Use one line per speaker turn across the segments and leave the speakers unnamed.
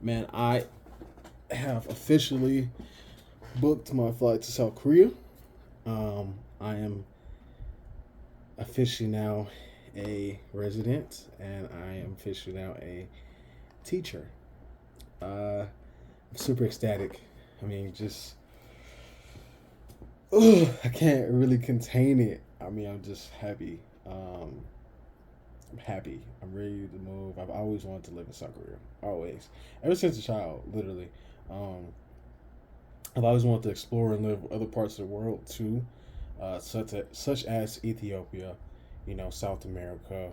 Man, I have officially booked my flight to South Korea. I am officially now a resident, and I am officially now a teacher. I'm super ecstatic. I mean, just I can't really contain it. I mean, I'm just happy. I'm happy. I'm ready to move. I've always wanted to live in South Korea. Always, ever since a child, literally. Um, I've always wanted to explore and live other parts of the world too, such as Ethiopia, South America,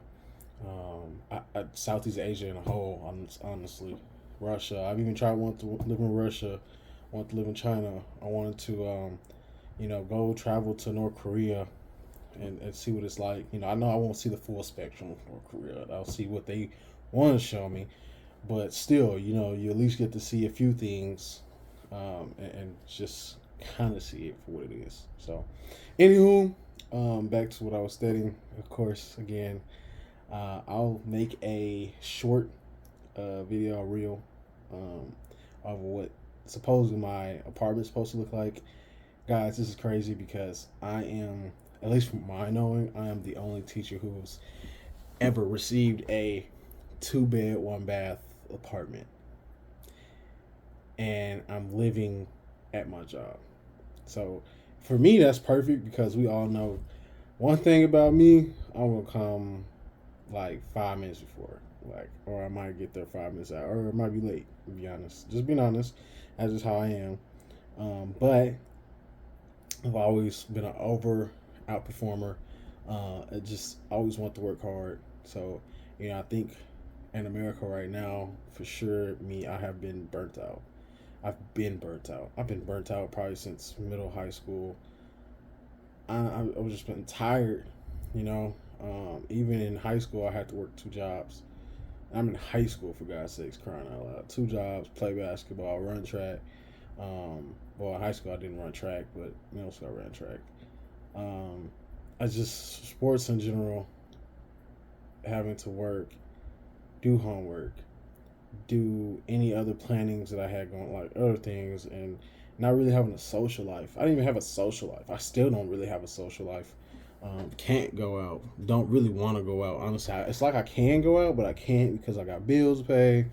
Southeast Asia in a whole. Honestly, Russia. I've even tried wanted to live in Russia, want to live in China. I wanted to, go travel to North Korea and see what it's like. I know I won't see the full spectrum of North Korea. I'll see what they want to show me, but still, you at least get to see a few things, and just kind of see it for what it is. So, anywho, back to what I was studying. Of course, again, I'll make a short video reel of what supposedly my apartment's supposed to look like. Guys, this is crazy because I am, at least from my knowing, I am the only teacher who's ever received a 2 bed, 1 bath apartment. And I'm living at my job. So for me, that's perfect because we all know one thing about me, I'm gonna come like 5 minutes before, like, or I might get there 5 minutes out, or it might be late. To be honest, just being honest, that's just how I am. But I've always been an outperformer. I just always want to work hard. So I think in America right now, for sure, I have been burnt out. I've been burnt out. I've been burnt out probably since middle high school. I was just been tired, you know. Even in high school, I had to work 2 jobs. I'm in high school, for God's sakes, crying out loud. 2 jobs: play basketball, run track. Well, in high school I didn't run track, but middle school I ran track. Um, I just sports in general, having to work, do homework, do any other plannings that I had going, like other things, and not really having a social life. I didn't even have a social life. I still don't really have a social life. Can't go out. Don't really want to go out. Honestly, it's like I can go out, but I can't because I got bills to pay.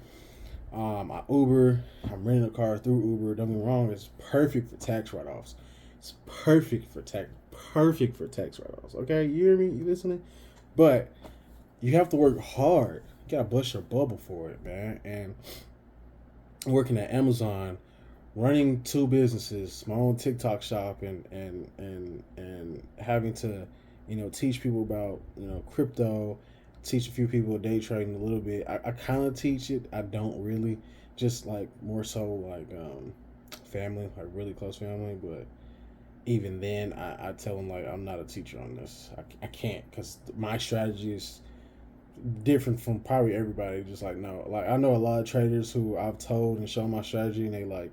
I Uber. I'm renting a car through Uber. Don't get me wrong. It's perfect for tax write-offs. It's perfect for tax. Perfect for tax write-offs. Okay, you hear me? You listening? But you have to work hard. You gotta bust your bubble for it, man. And working at Amazon, running 2 businesses, my own TikTok shop, and having to, teach people about crypto, teach a few people day trading a little bit. I kind of teach it. I don't really, just like more so like family, like really close family. But even then, I tell them like I'm not a teacher on this. I can't because my strategy is different from probably everybody. Just like no, like I know a lot of traders who I've told and shown my strategy, and they like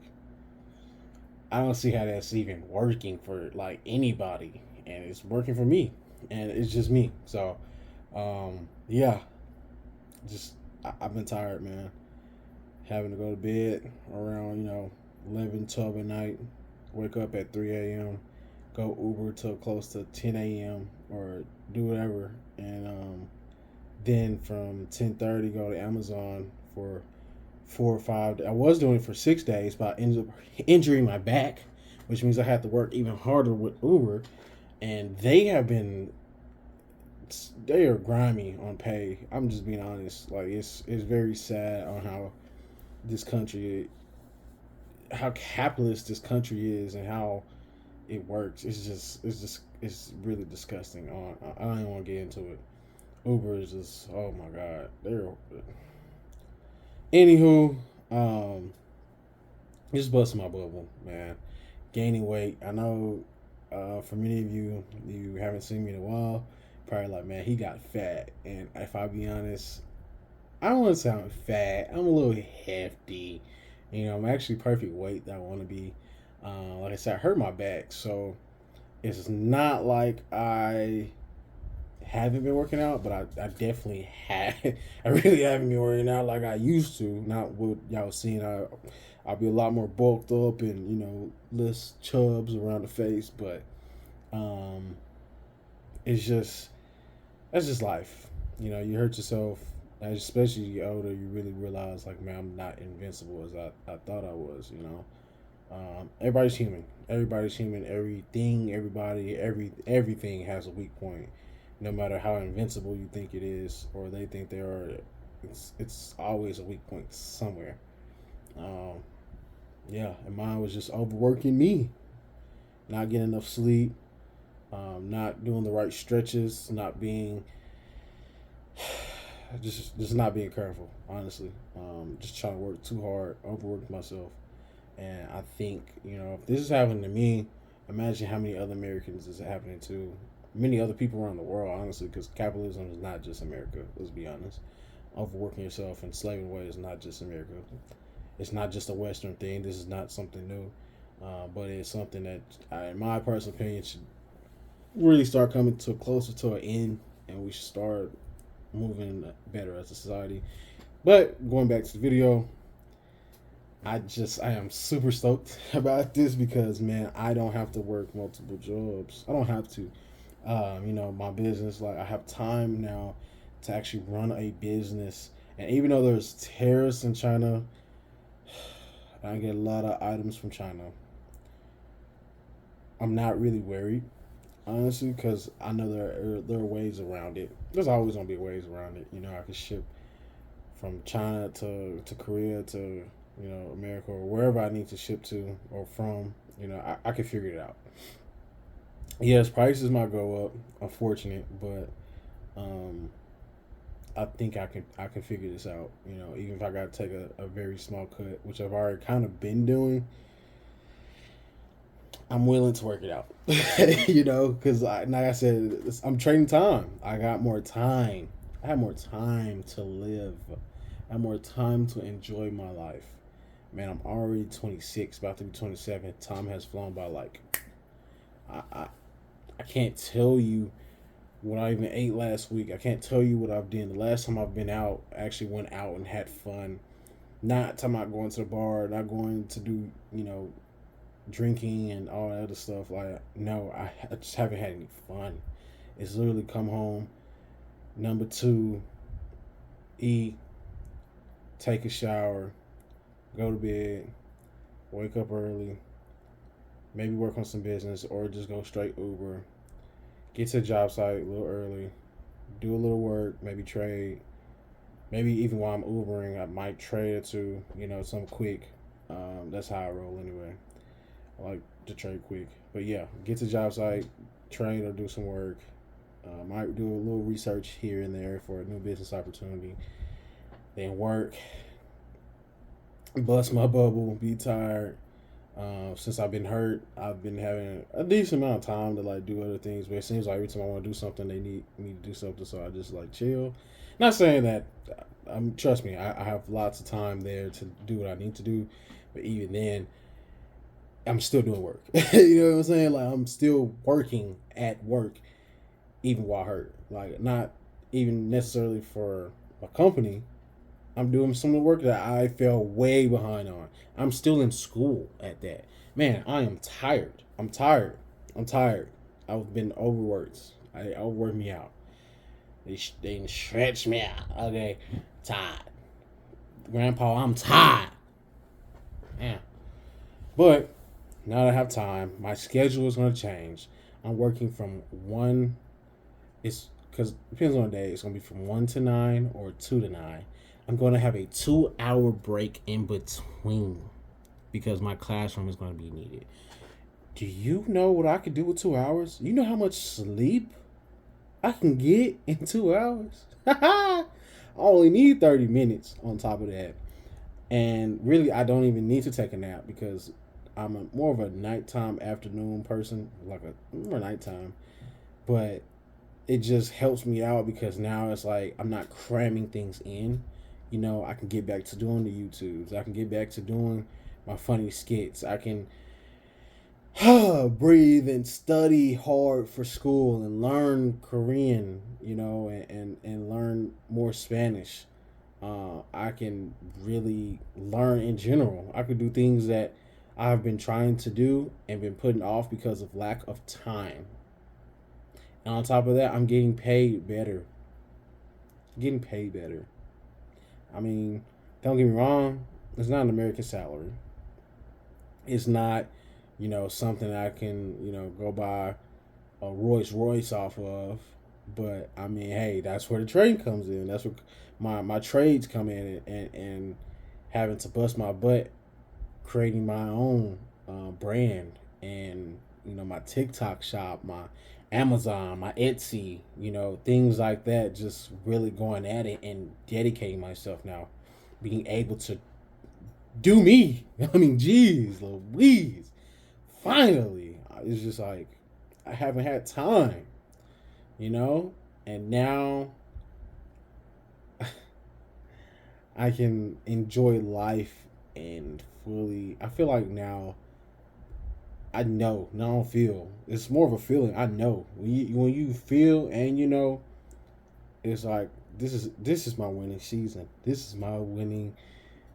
I don't see how that's even working for like anybody, and it's working for me, and it's just me. So, yeah, just I've been tired, man. Having to go to bed around 11, 12 at night, wake up at 3 a.m., go Uber till close to 10 a.m. or do whatever, and then from 10:30 go to Amazon for 4 or 5. I was doing it for 6 days, but I ended up injuring my back, which means I had to work even harder with Uber. And they are grimy on pay. I'm just being honest. Like it's very sad on this country, how capitalist this country is, and how it works. It's really disgusting. I don't even want to get into it. Uber is just, oh my god. They're anywho, just busting my bubble, man. Gaining weight. I know for many of you, you haven't seen me in a while. Probably like, man, he got fat. And if I be honest, I don't want to sound fat. I'm a little hefty. I'm actually perfect weight that I want to be. Like I said, I hurt my back, so it's not like I haven't been working out, but I definitely have. I really haven't been working out like I used to. Not what y'all seen. I'll be a lot more bulked up and less chubs around the face, but um, it's just that's just life. You hurt yourself, especially you get older. You really realize like, man, I'm not invincible as I thought I was. Everybody's human. Everybody's human. Everything, everybody, everything has a weak point. No matter how invincible you think it is, or they think they are, it's always a weak point somewhere. Um, yeah, and mine was just overworking me, not getting enough sleep, not doing the right stretches, not being just not being careful. Honestly, just trying to work too hard, overworked myself. And I think, if this is happening to me, imagine how many other Americans is happening to. Many other people around the world, honestly, because capitalism is not just America. Let's be honest. Overworking yourself and slaving away is not just America. It's not just a Western thing. This is not something new, but it's something that, in my personal opinion, should really start coming to closer to an end, and we should start moving better as a society. But going back to the video, I am super stoked about this because, man, I don't have to work multiple jobs. I don't have to. My business, like, I have time now to actually run a business. And even though there's tariffs in China, I get a lot of items from China. I'm not really worried, honestly, because I know there are ways around it. There's always gonna be ways around it. I can ship from China to Korea to America or wherever I need to ship to or from. I can figure it out. Yes, prices might go up. Unfortunate, but um, I think I can figure this out. Even if I got to take a very small cut, which I've already kind of been doing, I'm willing to work it out. Because like I said, I'm trading time. I got more time. I have more time to live. I have more time to enjoy my life. Man, I'm already 26, about to be 27. Time has flown by like I I, I can't tell you what I even ate last week. I can't tell you what I've done. The last time I've been out, I actually went out and had fun. Not talking about going to the bar, not going to do, drinking and all that other stuff. Like, no, I just haven't had any fun. It's literally come home. Number two, eat, take a shower, go to bed, wake up early, maybe work on some business, or just go straight Uber. Get to the job site a little early, do a little work, maybe trade. Maybe even while I'm Ubering, I might trade it to, some quick. That's how I roll anyway. I like to trade quick. But yeah, get to the job site, trade or do some work. Might do a little research here and there for a new business opportunity. Then work, bust my bubble, be tired. Since I've been hurt, I've been having a decent amount of time to like do other things. But it seems like every time I want to do something, they need me to do something. So I just like chill. Not saying that. Trust me, I have lots of time there to do what I need to do. But even then, I'm still doing work. You know what I'm saying? Like, I'm still working at work, even while hurt. Like, not even necessarily for a company. I'm doing some of the work that I fell way behind on. I'm still in school at that. Man, I am tired. I'm tired. I'm tired. I've been overworked. I overworked me out. They stretch me out. Okay, tired. Grandpa, I'm tired. Yeah. But now that I have time, my schedule is going to change. I'm working from 1, it's because it depends on the day. It's going to be from 1 to 9 or 2 to 9. I'm going to have a 2-hour break in between because my classroom is going to be needed. Do you know what I could do with 2 hours? You know how much sleep I can get in 2 hours? I only need 30 minutes on top of that. And really, I don't even need to take a nap because more of a nighttime, afternoon person, like more nighttime. But it just helps me out because now it's like I'm not cramming things in. I can get back to doing the YouTubes. I can get back to doing my funny skits. I can breathe and study hard for school and learn Korean, and learn more Spanish. I can really learn in general. I could do things that I've been trying to do and been putting off because of lack of time. And on top of that, I'm getting paid better. Getting paid better. I mean, don't get me wrong, it's not an American salary. It's not, something I can, go buy a Rolls Royce off of. But I mean, hey, that's where the trade comes in. That's where my trades come in, and having to bust my butt creating my own brand, and my TikTok shop, my Amazon, my Etsy, things like that. Just really going at it and dedicating myself now, being able to do me. I mean, geez, Louise, finally, it's just like I haven't had time, you know, and now I can enjoy life and fully. I feel like now I know. No, I don't feel. It's more of a feeling. I know when you feel, and it's like this is my winning season. This is my winning.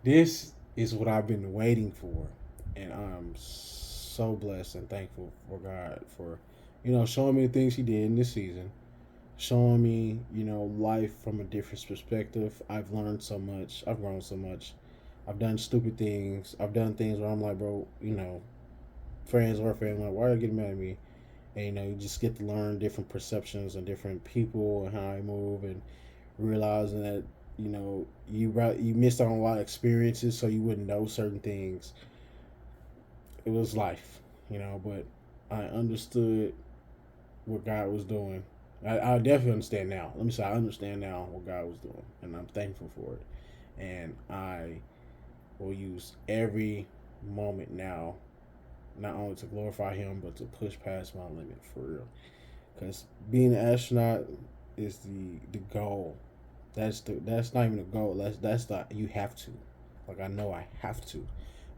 This is what I've been waiting for, and I'm so blessed and thankful for God for showing me the things He did in this season, showing me life from a different perspective. I've learned so much. I've grown so much. I've done stupid things. I've done things where I'm like, bro, friends or family, like, why are you getting mad at me? And you just get to learn different perceptions and different people and how they move, and realizing that you missed out on a lot of experiences, so you wouldn't know certain things. It was life, but I understood what God was doing. I definitely understand now. Let me say I understand now what God was doing, and I'm thankful for it. And I will use every moment now, not only to glorify Him, but to push past my limit for real. Because being an astronaut is the goal. That's not even a goal. That's the you have to. Like, I know I have to.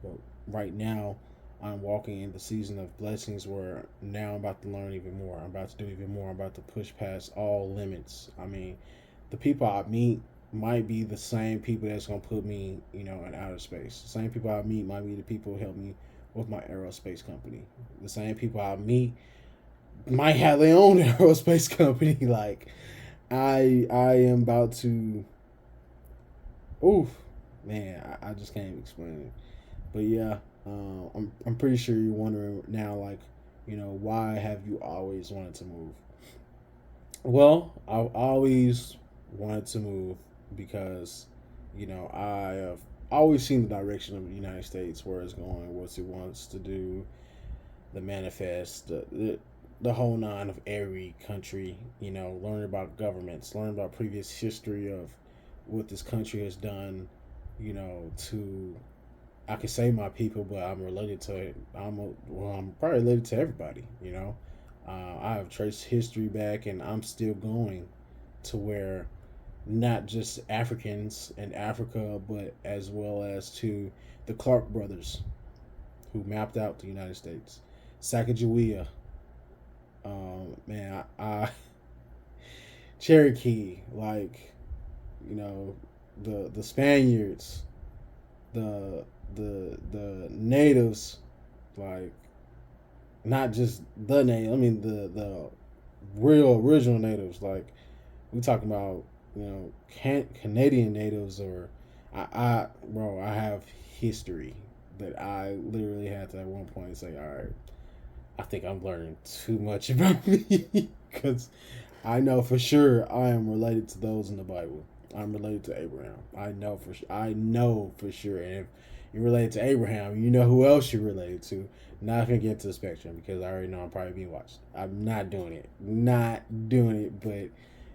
But right now, I'm walking in the season of blessings where now I'm about to learn even more. I'm about to do even more. I'm about to push past all limits. I mean, the people I meet might be the same people that's gonna put me, in outer space. The same people I meet might be the people who help me with my aerospace company. The same people I meet might have their own aerospace company. Like, I am about to, oof, man, I just can't even explain it. But yeah, I'm pretty sure you're wondering now, like, why have you always wanted to move? Well, I've always wanted to move because, I have always seen the direction of the United States, where it's going, what it wants to do, the manifest, the whole nine of every country. Learn about governments, learn about previous history of what this country has done. To I can say my people, but I'm related to it. I'm probably related to everybody. I have traced history back, and I'm still going to where not just Africans in Africa, but as well as to the Clark brothers who mapped out the United States. Sacagawea, man, Cherokee, like the Spaniards, the natives, like not just the native. I mean the real original natives. Like, we talking about Canadian natives, or bro, I have history that I literally had to at one point say, all right, I think I'm learning too much about me because I know for sure I am related to those in the Bible. I'm related to Abraham. I know for sure. I know for sure. And if you're related to Abraham, you know who else you're related to. Not gonna get into the spectrum because I already know I'm probably being watched. I'm not doing it. Not doing it. But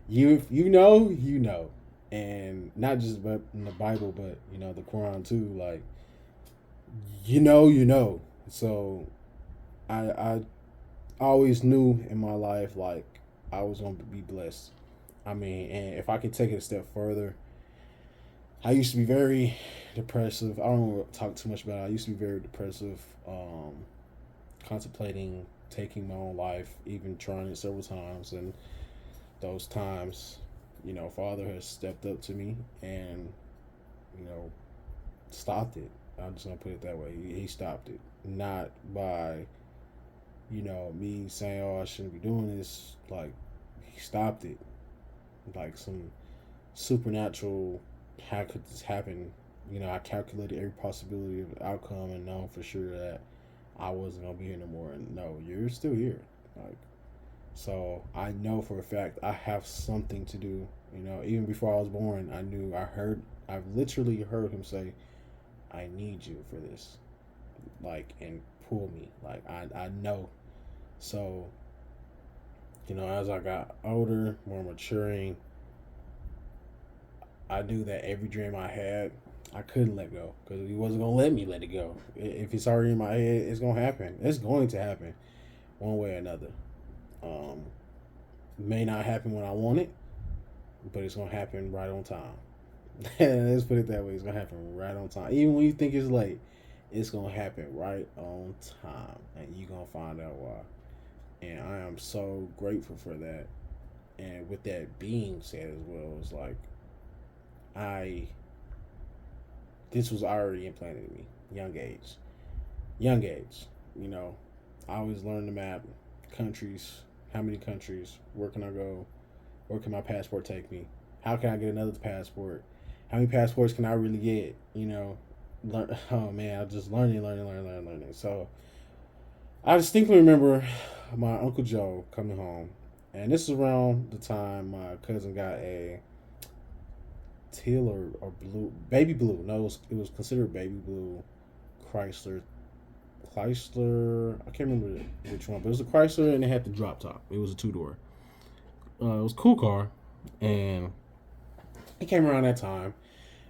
you know, and not just but in the Bible, but the Quran too. Like, you know. So I always knew in my life, like, I was gonna be blessed. I mean, and if I could take it a step further, I used to be very depressive. I don't want to talk too much about it. I used to be very depressive, contemplating taking my own life, even trying it several times. And those times, Father has stepped up to me and, you know, stopped it. I'm just gonna put it that way. He stopped it, not by me saying, "Oh, I shouldn't be doing this." Like, he stopped it, like some supernatural. How could this happen? I calculated every possibility of the outcome and known for sure that I wasn't gonna be here no more. And no, you're still here. Like, so I know for a fact I have something to do. Even before I was born, I've literally heard him say, "I need you for this," like, and pull me. Like, I know. So, as I got older, more maturing, I knew that every dream I had, I couldn't let go because he wasn't gonna let me let it go. If it's already in my head, it's gonna happen. It's going to happen one way or another. Um, may not happen when I want it, but it's gonna happen right on time. Let's put it that way. It's gonna happen right on time. Even when you think it's late, it's gonna happen right on time, and you're gonna find out why. And I am so grateful for that. And with that being said as well, it's like I this was already implanted in me, young age, young age. You know, I always learn the map, countries, how many countries, where can I go, where can my passport take me, how can I get another passport, how many passports can I really get? Learn. Oh man, I just learning. So I distinctly remember my Uncle Joe coming home, and this is around the time my cousin got a teal or blue, baby blue. No, it was considered baby blue Chrysler. I can't remember which one, but it was a Chrysler and it had the drop top. It was a two door. It was a cool car, and it came around that time.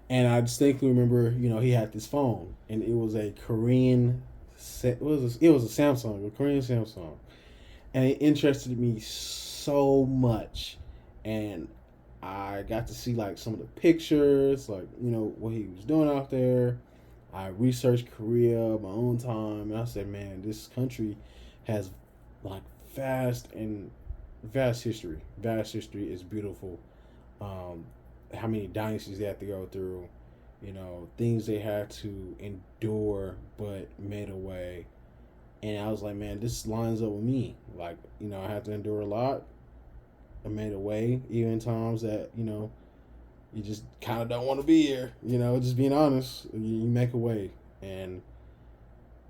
And I distinctly remember, he had this phone, and it was a Korean. It was a Samsung, a Korean Samsung, and it interested me so much. And I got to see like some of the pictures, like what he was doing out there. I researched Korea my own time, and I said, man, this country has like vast and vast history. Vast history is beautiful. Um, how many dynasties they have to go through, things they had to endure but made a way. And I was like, man, this lines up with me. Like, I had to endure a lot. I made a way, even times that, you just kind of don't want to be here. Just being honest, you make a way. And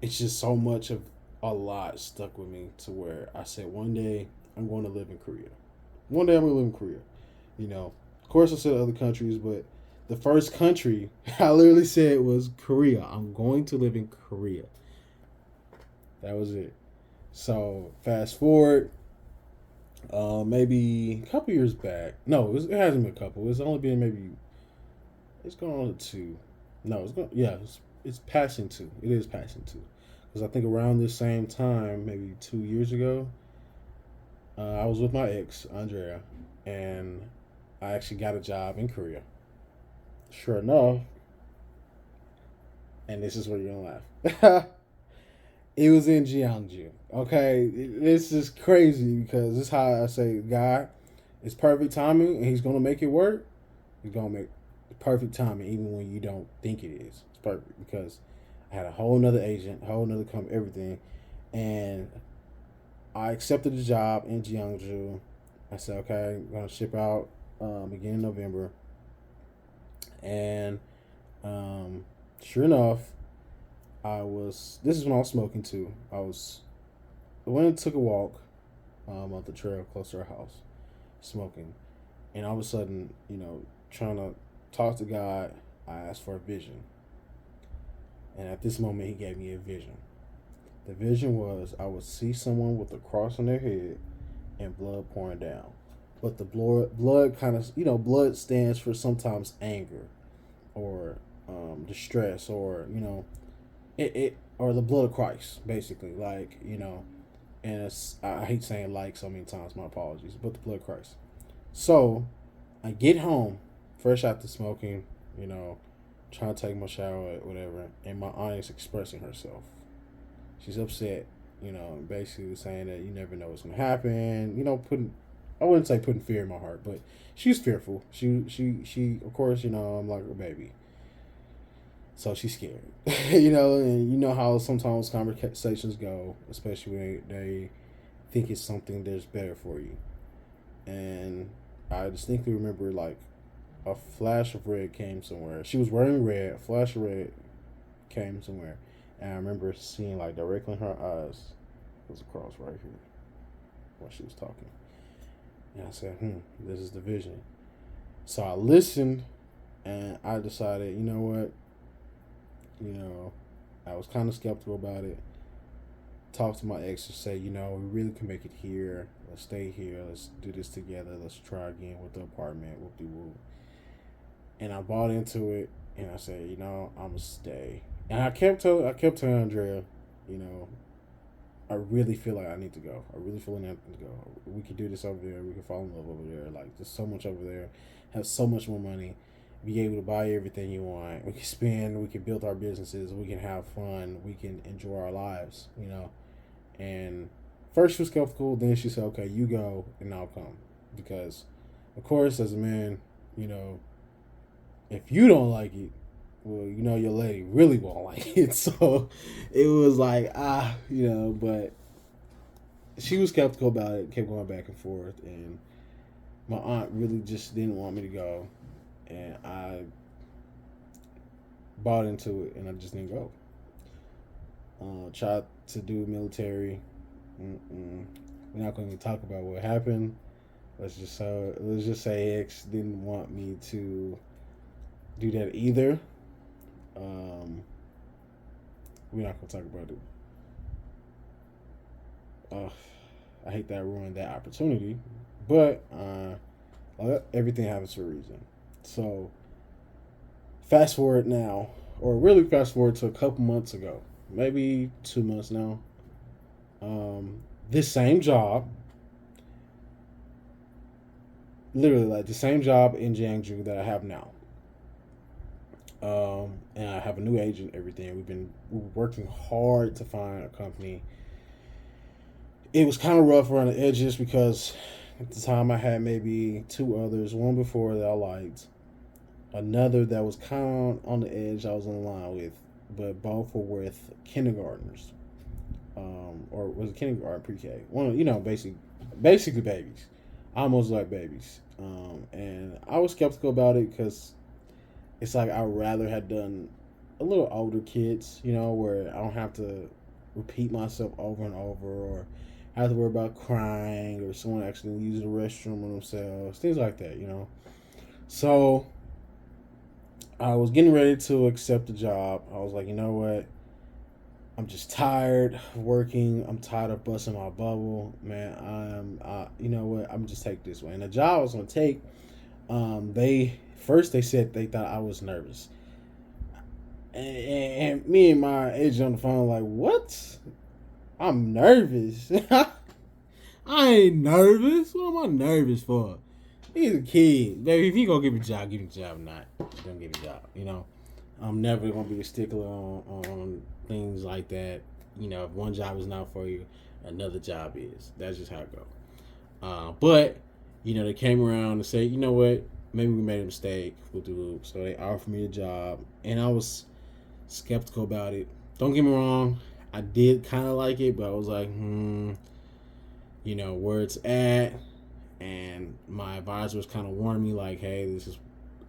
it's just so much of a lot stuck with me to where I said, one day I'm going to live in Korea. One day I'm going to live in Korea. Of course I said other countries, but the first country I literally said was Korea. I'm going to live in Korea. That was it. So fast forward, maybe a couple years back. No, it hasn't been a couple. It's only been maybe. It's going on to two. No, it's going. Yeah, it's passing two. It is passing two, because I think around this same time, maybe 2 years ago, I was with my ex Andrea, and I actually got a job in Korea. Sure enough, and this is where you're gonna laugh. It was in Jeonju. Okay, this is crazy because this is how I say, God, it's perfect timing, and He's gonna make it work. He's gonna make perfect timing, even when you don't think it is. It's perfect because I had a whole nother agent, whole nother company, everything, and I accepted the job in Jeonju. I said, okay, I'm gonna ship out beginning of November, and sure enough, This is when I was smoking too. I went and took a walk up the trail close to our house, smoking, and all of a sudden, trying to talk to God, I asked for a vision, and at this moment, He gave me a vision. The vision was I would see someone with a cross on their head and blood pouring down, but the blood kind of blood stands for sometimes anger or distress or it or the blood of Christ, basically. Like, and I hate saying like so many times, my apologies, but the blood of Christ. So I get home, fresh out the smoking, you know, trying to take my shower, whatever, and my aunt is expressing herself. She's upset, Basically was saying that you never know what's gonna happen. Putting I wouldn't say putting fear in my heart, but she's fearful. She of course, I'm like a baby. So she's scared. And you know how sometimes conversations go, especially when they think it's something that's better for you. And I distinctly remember like a flash of red came somewhere. She was wearing red, a flash of red came somewhere. And I remember seeing like directly in her eyes was a cross right here while she was talking. And I said, this is the vision. So I listened and I decided, you know what? I was kind of skeptical about it. Talked to my ex to say, we really can make it here. Let's stay here. Let's do this together. Let's try again with the apartment. Whoop de whoop. And I bought into it, and I said, I'm gonna stay. And I kept telling Andrea, you know, I really feel like I need to go. I really feel like I need to go. We could do this over there. We could fall in love over there. Like there's so much over there. Have so much more money. Be able to buy everything you want. We can spend. We can build our businesses. We can have fun. We can enjoy our lives. And first she was skeptical. Then she said, "Okay, you go, and I'll come." Because, of course, as a man, you know, if you don't like it, well, your lady really won't like it. So it was like, but she was skeptical about it, kept going back and forth, and my aunt really just didn't want me to go, and I bought into it, and I just didn't go. Tried to do military. We're not going to talk about what happened. Let's just say X didn't want me to do that either. Um, we're not going to talk about it. I hate that I ruined that opportunity, but everything happens for a reason. So fast forward now, or really fast forward to a couple months ago, maybe 2 months now. This same job, literally like the same job in Jeonju that I have now. And I have a new agent. Everything we're working hard to find a company. It was kind of rough around the edges because at the time I had maybe two others. One before that I liked, another that was kind of on the edge I was in line with, but both were with kindergartners, or was it kindergarten pre-K? One, basically babies, almost like babies. And I was skeptical about it because it's like I'd rather have done a little older kids, where I don't have to repeat myself over and over, or have to worry about crying or someone actually using the restroom on themselves, things like that. So I was getting ready to accept the job. I was like, you know what? I'm just tired of working. I'm tired of busting my bubble, man. You know what? I'm just take this way. And the job I was gonna take, they said they thought I was nervous, and me and my agent on the phone like, what? I'm nervous. I ain't nervous. What am I nervous for? He's a kid, baby. If you gonna give me a job, give me a job. Not gonna give me a job. I'm never gonna be a stickler on things like that. If one job is not for you, another job is. That's just how it goes. But they came around and said, you know what? Maybe we made a mistake. We'll do it. So they offered me a job, and I was skeptical about it. Don't get me wrong. I did kind of like it, but I was like, where it's at. And my advisor was kind of warning me, like, hey, this is,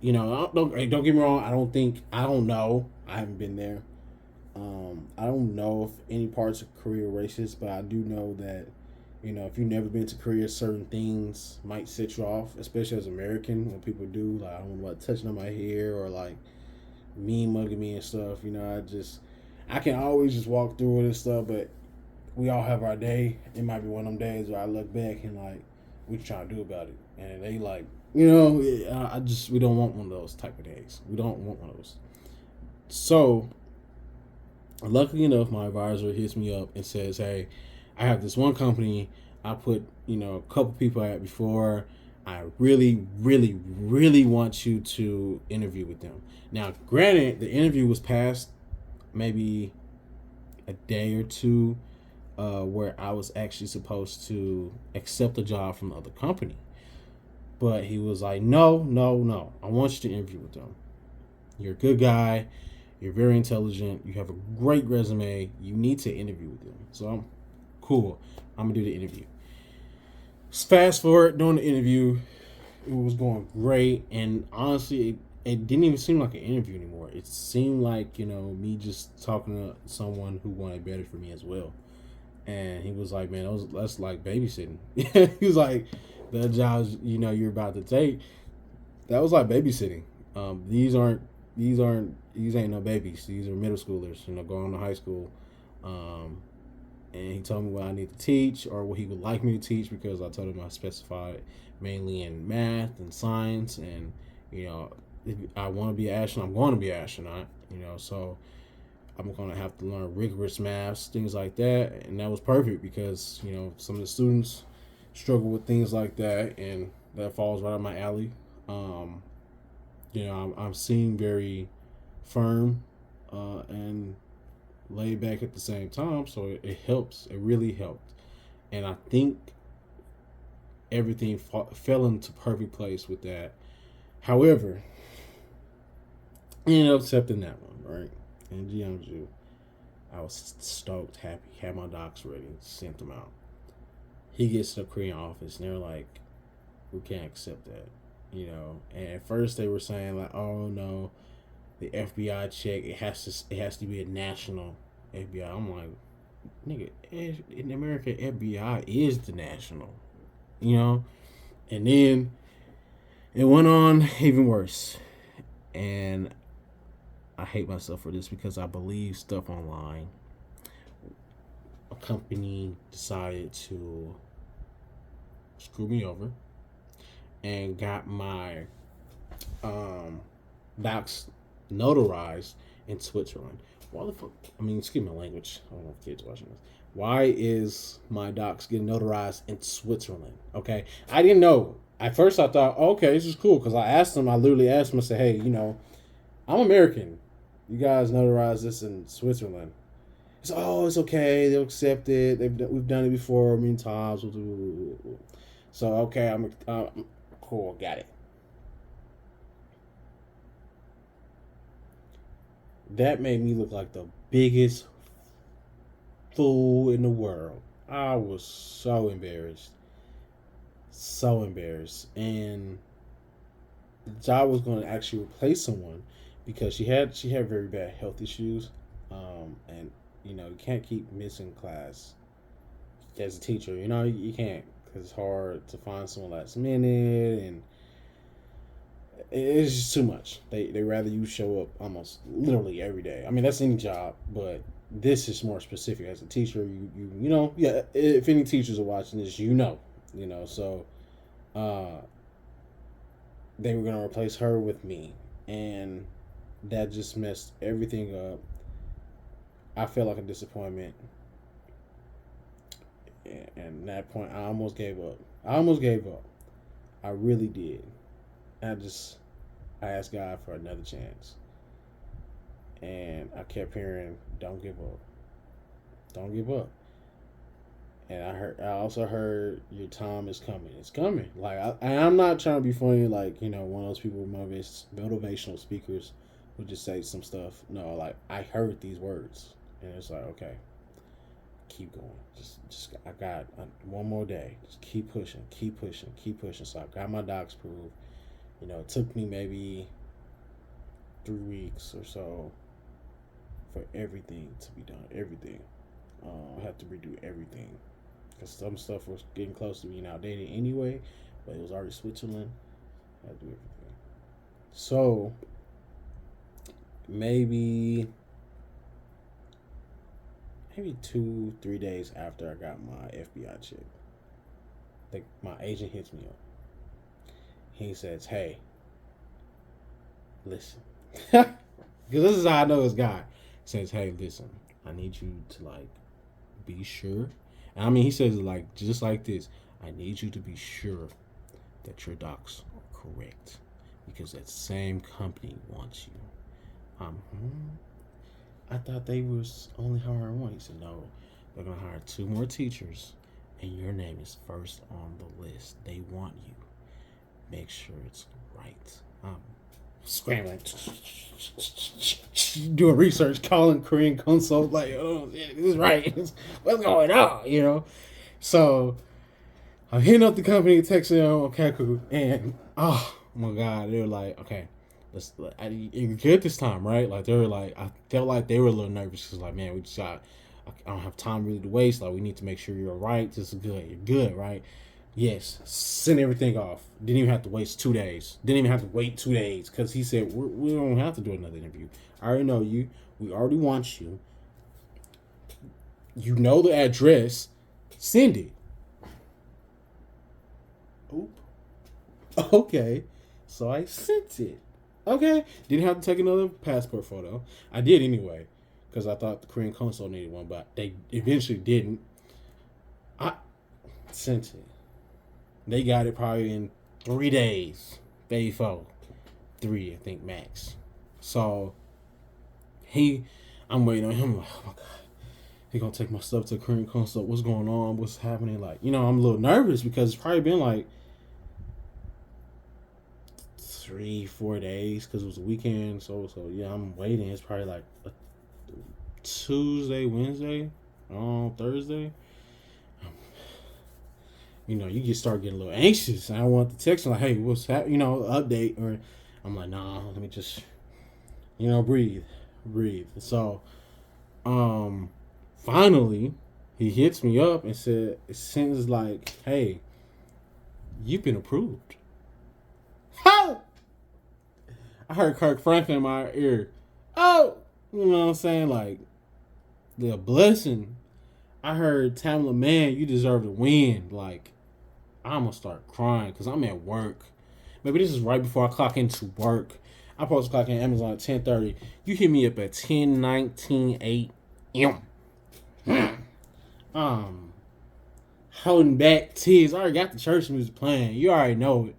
don't get me wrong. I don't know. I haven't been there. I don't know if any parts of Korea are racist, but I do know that, if you've never been to Korea, certain things might set you off, especially as an American, when people do, like, I don't know, about touching on my hair or, like, mean mugging me and stuff. I can always just walk through it and stuff, but we all have our day. It might be one of them days where I look back and, like, what you trying to do about it? And they like, we don't want one of those type of days. We don't want one of those. So, luckily enough, my advisor hits me up and says, hey, I have this one company I put, a couple people at before. I really, really, really want you to interview with them. Now, granted, the interview was past maybe a day or two. where I was actually supposed to accept a job from the other company. But he was like, no, no, no. I want you to interview with them. You're a good guy. You're very intelligent. You have a great resume. You need to interview with them. So I'm cool. I'm going to do the interview. Fast forward, during the interview, it was going great. And honestly, it didn't even seem like an interview anymore. It seemed like, me just talking to someone who wanted better for me as well. And he was like, man, that's like babysitting. He was like, the jobs, you're about to take, that was like babysitting. These ain't no babies. These are middle schoolers, going to high school. And he told me what I need to teach or what he would like me to teach, because I told him I specified mainly in math and science. And, if I want to be an astronaut, I'm going to be an astronaut, so I'm going to have to learn rigorous maths, things like that. And that was perfect because, some of the students struggle with things like that, and that falls right up my alley. I'm seem very firm and laid back at the same time, so it helps. It really helped, and I think everything fell into perfect place with that. However, I ended up accepting that one, right? In Jeonju, I was stoked, happy, had my docs ready, sent them out. He gets to the Korean office, and they're like, "We can't accept that." And at first they were saying like, "Oh no, the FBI check, it has to be a national FBI." I'm like, nigga, in America, FBI is the national, you know. And then it went on even worse, and I hate myself for this because I believe stuff online. A company decided to screw me over and got my docs notarized in Switzerland. Why the fuck? I mean, excuse my language. I don't know if kids watching this. Why is my docs getting notarized in Switzerland? Okay, I didn't know. At first, I thought, oh, okay, this is cool, because I asked them. I literally asked them. I said, hey, I'm American. You guys notarize this in Switzerland. It's oh, it's okay. They'll accept it. We've done it before many times. So okay, I'm cool. Got it. That made me look like the biggest fool in the world. I was so embarrassed. So embarrassed. And the job was going to actually replace someone because she had very bad health issues. And you can't keep missing class as a teacher. You can't, because it's hard to find someone last minute, and it's just too much. They rather you show up almost literally every day. I mean, that's any job, but this is more specific. As a teacher, yeah. If any teachers are watching this, So uh, they were gonna replace her with me, and that just messed everything up. I felt like a disappointment, and at that point, I almost gave up. I really did. I asked God for another chance, and I kept hearing, "Don't give up, don't give up." And I also heard, "Your time is coming. It's coming." Like I'm not trying to be funny, like one of those people, motivational speakers, who just say some stuff. No, like I heard these words, and it's like, okay, keep going. Just I got one more day. Just keep pushing, keep pushing, keep pushing. So I got my docs approved. It took me maybe 3 weeks or so for everything to be done. Everything. I had to redo everything because some stuff was getting close to being outdated anyway, but it was already Switzerland. I had to do everything. So maybe 2-3 days after I got my FBI check, my agent hits me up. He says, "Hey, listen," because this is how I know this guy. He says, "Hey, listen, I need you to be sure." And I mean, he says it just like this. "I need you to be sure that your docs are correct because that same company wants you." I thought they was only hiring one. He said, "No, They're gonna hire two more teachers, and your name is first on the list. They want you. Make sure it's right. Scrambling, doing research, calling Korean consult, like, oh, this is right. What's going on? So I'm hitting up the company, texting them on Kaku, and oh my god, they were like, okay, you're good this time, right? Like, they were like, I felt like they were a little nervous because, like, man, we just got, I don't have time really to waste. Like, we need to make sure you're right. This is good. You're good, right? Yes. Send everything off. Didn't even have to waste 2 days. Didn't even have to wait 2 days because he said we don't have to do another interview. I already know you. We already want you. You know the address. Send it. Oop. Okay. So I sent it. Okay. Didn't have to take another passport photo. I did anyway because I thought the Korean consul needed one, but they eventually didn't. I sent it. They got it probably in 3 days. Maybe 4. 3, I think, max. So, I'm waiting on him. Like, oh my God. He gonna take my stuff to the Korean consul. What's going on? What's happening? Like, I'm a little nervous because it's probably been like 3-4 days because it was a weekend. So yeah, I'm waiting. It's probably like a Tuesday, Wednesday, Thursday. You start getting a little anxious. I want to text him like, hey, what's happening? Update. Or I'm like, nah, let me just, breathe. So, finally, he hits me up and said, it seems like, hey, you've been approved. How? I heard Kirk Franklin in my ear. Oh, you know what I'm saying? Like, the blessing. I heard Tamla, man, you deserve to win. Like, I'm going to start crying because I'm at work. Maybe this is right before I clock into work. I'm supposed to clock in Amazon at 10:30. You hit me up at 10:19 a.m. Holding back tears. I already got the church music playing. You already know it.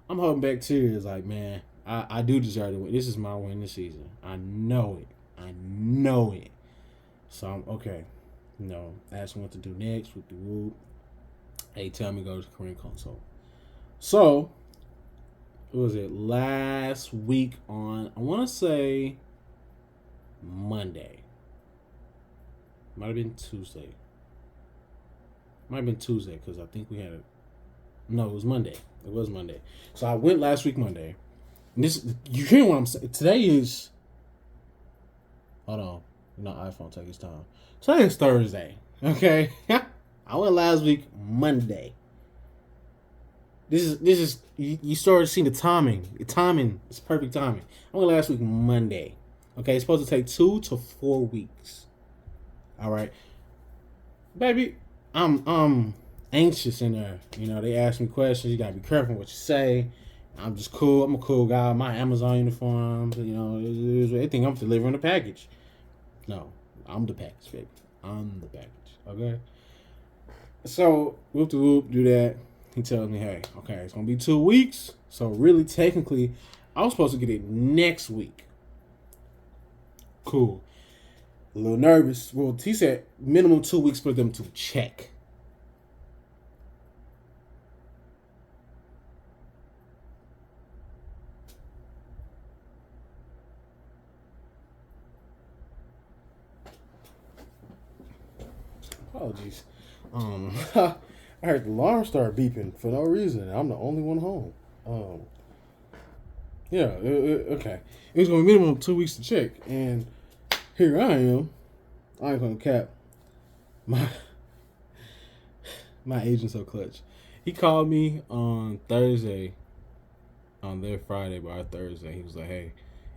I'm holding back tears like, man, I do deserve to win. This is my win this season. I know it. So I'm okay. Ask me what to do next with the whoop. Hey, tell me go to Korean console. So, what was it? Last week on, I want to say Monday. Might have been Tuesday. Because I think we had no, it was Monday. So I went last week Monday. And this, you hear what I'm saying? Today is, hold on. iPhone take its time. Today is Thursday. Okay? I went last week Monday. This is you started seeing the timing. The timing is perfect timing. I went last week Monday. Okay, it's supposed to take 2 to 4 weeks. All right, baby, I'm anxious in there. They ask me questions. You gotta be careful what you say. I'm just cool. I'm a cool guy. My Amazon uniform. They think I'm delivering a package. No, I'm the package, baby. I'm the package. Okay. So, whoop de whoop, do that. He tells me, hey, okay, it's going to be 2 weeks. So, really, technically, I was supposed to get it next week. Cool. A little nervous. Well, he said minimum 2 weeks for them to check. Apologies. I heard the alarm start beeping for no reason. I'm the only one home. Yeah, okay. It was going to be minimum 2 weeks to check. And here I am. I ain't going to cap. My agent's so clutch. He called me on Thursday, on their Friday, by Thursday. He was like, hey,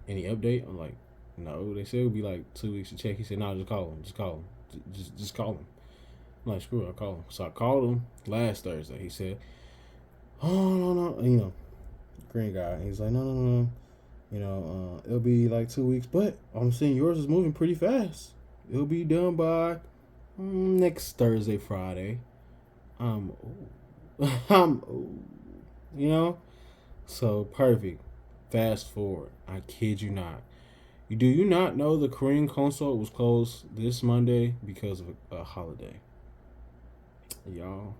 any update? I'm like, no. They said it would be like 2 weeks to check. He said, no, just call him. Just call him. I'm like, screw it, I'll call him. So I called him last Thursday. He said, oh, no. Green guy. He's like, no. It'll be like 2 weeks. But I'm seeing yours is moving pretty fast. It'll be done by next Thursday, Friday. So perfect. Fast forward. I kid you not. Do you not know the Korean consulate was closed this Monday because of a holiday? Y'all,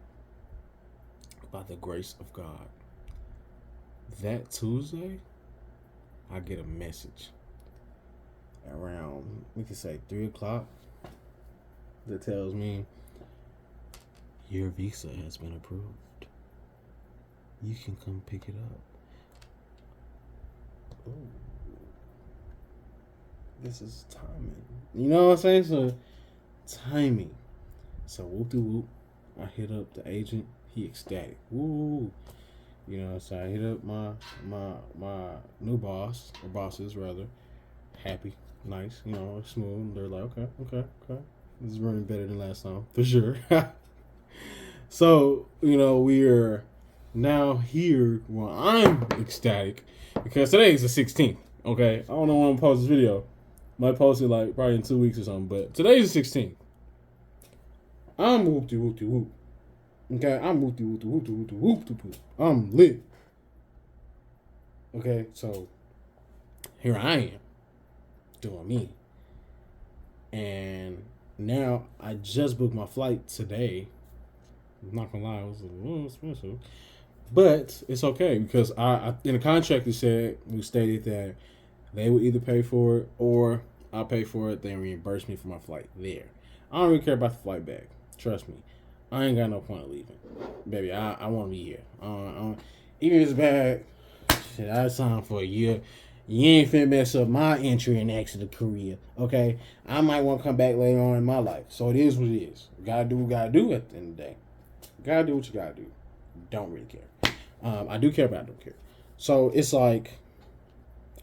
by the grace of God, that Tuesday, I get a message around, we could say 3 o'clock, that tells me your visa has been approved. You can come pick it up. Ooh. This is timing. You know what I'm saying? So, timing. So, whoop de whoop. I hit up the agent. He ecstatic. Woo. You know, so I hit up my new boss, or bosses rather. Happy, nice, you know, smooth. They're like, okay. This is running better than last time, for sure. So, you know, we're now here where I'm ecstatic because today is the 16th. Okay, I don't know when I'm gonna post this video. Might post it like probably in 2 weeks or something, but today is the 16th. I'm whoop de whoop de whoop. Okay, I'm whoop de whoop de whoop de whoop de whoop de whoop. I'm lit. Okay, so here I am doing me, and now I just booked my flight today. I'm not gonna lie, it was a little expensive, but it's okay because I in the contract we stated that they would either pay for it or I'll pay for it. They reimburse me for my flight there. I don't really care about the flight back. Trust me, I ain't got no point of leaving, baby. I want to be here. Even if it's bad, shit, I signed for a year. You ain't finna mess up my entry and exit of Korea, okay? I might want to come back later on in my life. So it is what it is. Gotta do what you gotta do at the end of the day. Gotta do what you gotta do. Don't really care. I do care, but I don't care. So it's like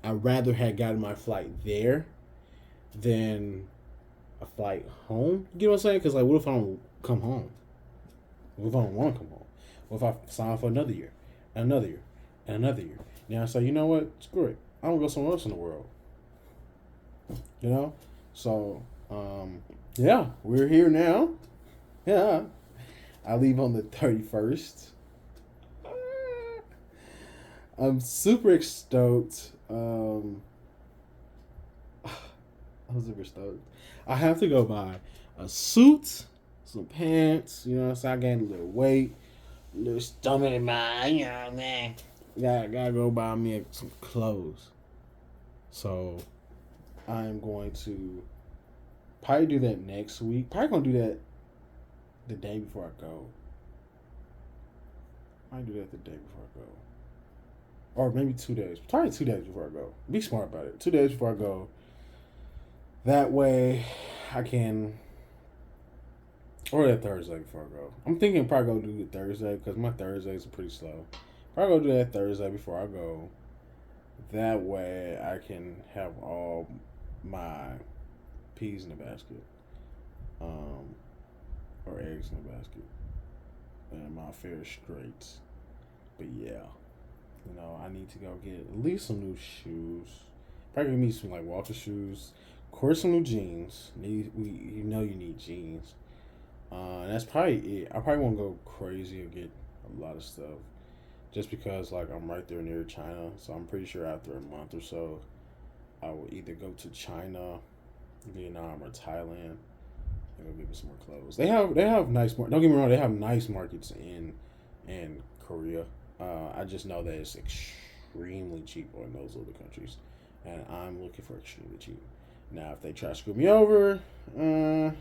I'd rather have gotten my flight there than a flight home. You know what I'm saying? Because like, what if I don't come home? What if I don't want to come home? What if I sign for another year, another year, and another year? Now I say, you know what? Screw it. I'm gonna go somewhere else in the world. You know? So, yeah, we're here now. Yeah. I leave on the 31st. I'm super stoked. I'm super stoked. I have to go buy a suit, some pants, you know what I'm saying? I gained a little weight, a little stomach in my, you know, man. Gotta go buy me some clothes. So I'm going to probably do that next week. Probably gonna do that the day before I go. I do that the day before I go. Or maybe 2 days. Probably 2 days before I go. Be smart about it. 2 days before I go. That way I can, or that Thursday before I go. I'm thinking probably go do it Thursday because my Thursdays are pretty slow. Probably go do that Thursday before I go. That way I can have all my peas in the basket. Or eggs in the basket. And my affairs straight. But yeah. You know, I need to go get at least some new shoes. Probably gonna need some like Walker shoes. Of course, some new jeans. You know you need jeans. And that's probably it. I probably won't go crazy or get a lot of stuff. Just because like I'm right there near China. So I'm pretty sure after a month or so I will either go to China, Vietnam, or Thailand and go get me some more clothes. They have nice don't get me wrong, they have nice markets in Korea. I just know that it's extremely cheap in those other countries, and I'm looking for extremely cheap. Now, if they try to screw me over, you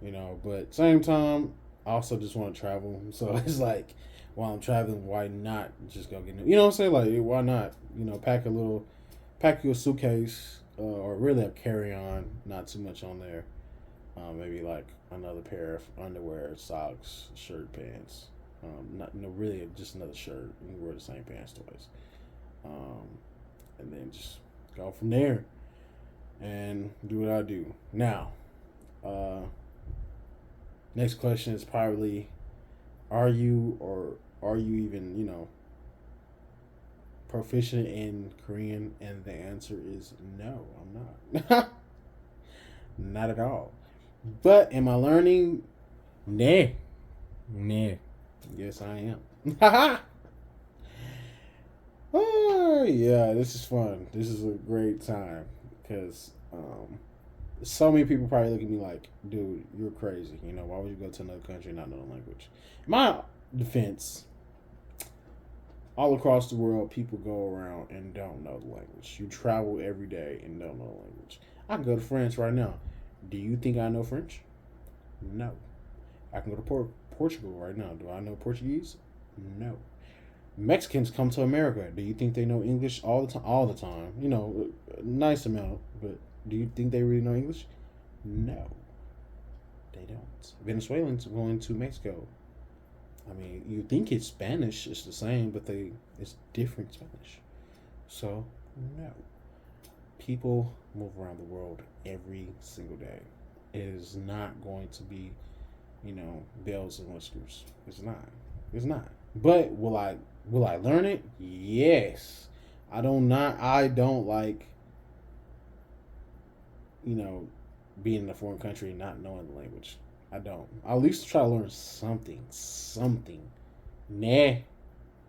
know, but same time, I also just want to travel. So it's like, while I'm traveling, why not just go get new? You know what I'm saying? Like, why not? You know, pack you a suitcase, or really a carry-on, not too much on there. Maybe like another pair of underwear, socks, shirt, pants. Really just another shirt. You can wear the same pants twice. And then just go from there and do what I do. Now, next question is probably, are you even, you know, proficient in Korean? And the answer is no, I'm not. Not at all. But am I learning? Nah. Yes, I am. Yeah, this is fun. This is a great time because so many people probably look at me like, dude, you're crazy. You know, why would you go to another country and not know the language? My defense, all across the world, people go around and don't know the language. You travel every day and don't know the language. I can go to France right now. Do you think I know French? No. I can go to Portugal right now. Do I know Portuguese? No. Mexicans come to America. Do you think they know English all the time? All the time. You know, a nice amount. But do you think they really know English? No, they don't. Venezuelans going to Mexico. I mean, you think it's Spanish. It's the same, but it's different Spanish. So no. People move around the world every single day. It is not going to be, bells and whiskers. It's not. It's not. But will I learn it? Yes. I don't like, you know, being in a foreign country and not knowing the language. I don't. I'll at least try to learn something. Something. Nah.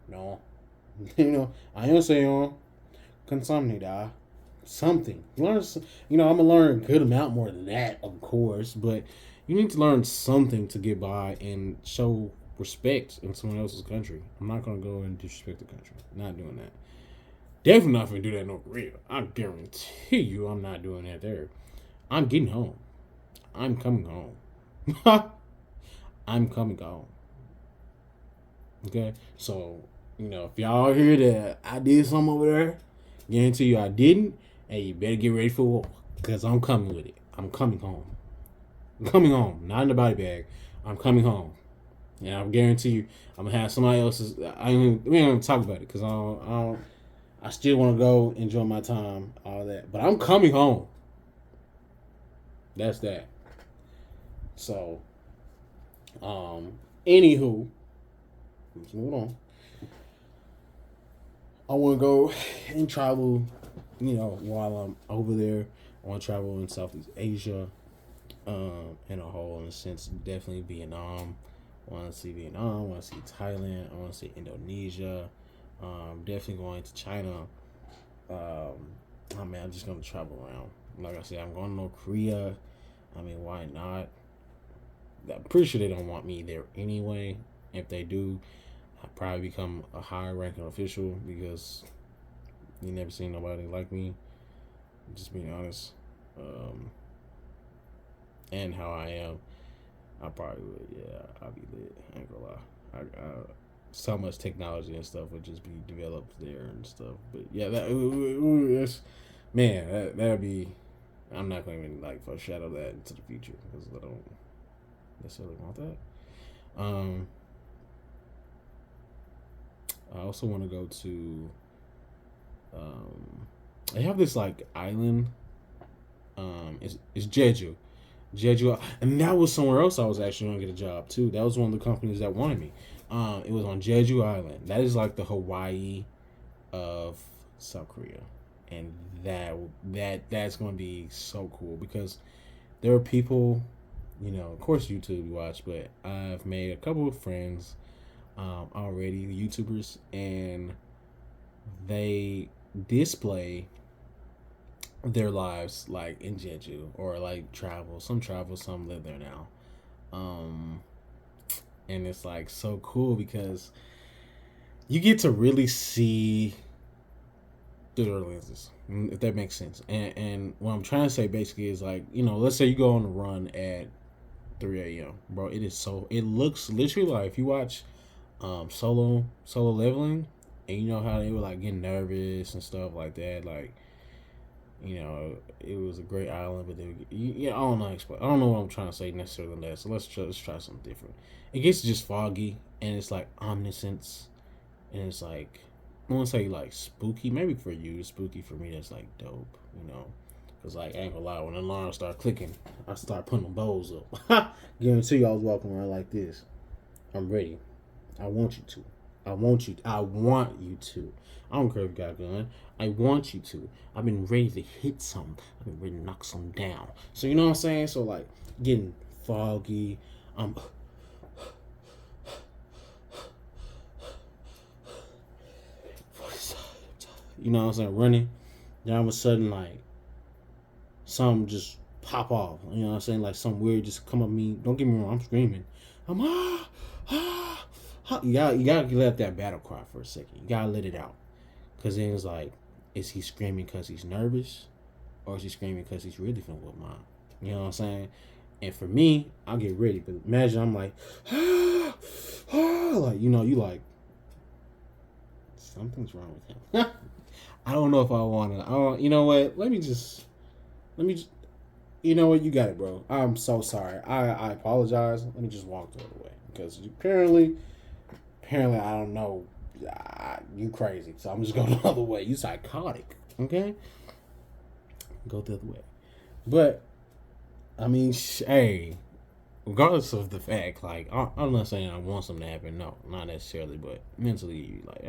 No. I am saying consumnida. Something. I'm gonna learn a good amount more than that, of course, but you need to learn something to get by and show respect in someone else's country. I'm not gonna go and disrespect the country. Not doing that. Definitely not gonna do that in North Korea. I guarantee you, I'm not doing that there. I'm getting home. I'm coming home. I'm coming home. Okay, so if y'all hear that I did something over there, guarantee you I didn't. Hey, you better get ready for war, because I'm coming with it. I'm coming home. I'm coming home. Not in the body bag. I'm coming home. And I guarantee you, I'm gonna have somebody else's. We ain't gonna talk about it because I still want to go enjoy my time, all that. But I'm coming home. That's that. So, anywho, let's move on. I want to go and travel, while I'm over there. I want to travel in Southeast Asia, in a whole, in a sense, definitely Vietnam. I want to see Vietnam. I want to see Thailand. I want to see Indonesia. Definitely going to China. I'm just going to travel around. Like I said, I'm going to North Korea. I mean, why not? I'm pretty sure they don't want me there anyway. If they do, I'll probably become a higher ranking official because you never seen nobody like me. Just being honest. And how I am, I probably would. Yeah, I'll be lit. I ain't gonna lie. So much technology and stuff would just be developed there and stuff. But yeah, that's man. That'd be. I'm not going to even foreshadow that into the future because I don't necessarily want that. I also want to go to. They have this island. It's Jeju, and that was somewhere else. I was actually going to get a job too. That was one of the companies that wanted me. It was on Jeju Island. That is like the Hawaii of South Korea. And that's going to be so cool because there are people, of course YouTube you watch, but I've made a couple of friends already, YouTubers, and they display their lives in Jeju or travel. Some live there now. And it's so cool because you get to really see through their lenses, if that makes sense. And what I'm trying to say basically is let's say you go on a run at 3 a.m. Bro, it looks literally like if you watch solo leveling and you know how they were getting nervous and stuff like that, it was a great island, but I don't know I don't know what I'm trying to say necessarily on that. So let's try something different. It gets just foggy and it's omniscience and it's I want to say spooky. Maybe for you it's spooky. For me that's dope, because I ain't gonna lie, when the alarm start clicking I start putting them bows up. Guarantee you I was walking around like this. I'm ready. I want you to. I want you to. I don't care if you got a gun. I want you to. I've been ready to hit something. I've been ready to knock something down. So you know what I'm saying? So getting foggy. you know what I'm saying, running. Then all of a sudden, like, something just pop off. You know what I'm saying? Like, something weird just come up me. Don't get me wrong, I'm screaming. I'm, ah. You gotta let that battle cry for a second. You gotta let it out. Because then it's like, is he screaming because he's nervous? Or is he screaming because he's really feeling with mine? You know what I'm saying? And for me, I'll get ready. But imagine I'm like, like, you like, something's wrong with him. I don't know if I want to. I don't, you know what? Let me, just, you know what? You got it, bro. I'm so sorry. I apologize. Let me just walk the other way. Because apparently, I don't know. You crazy. So I'm just going the other way. You psychotic. Okay? Go the other way. But, I mean, hey, regardless of the fact, like, I'm not saying I want something to happen. No, not necessarily. But mentally, like,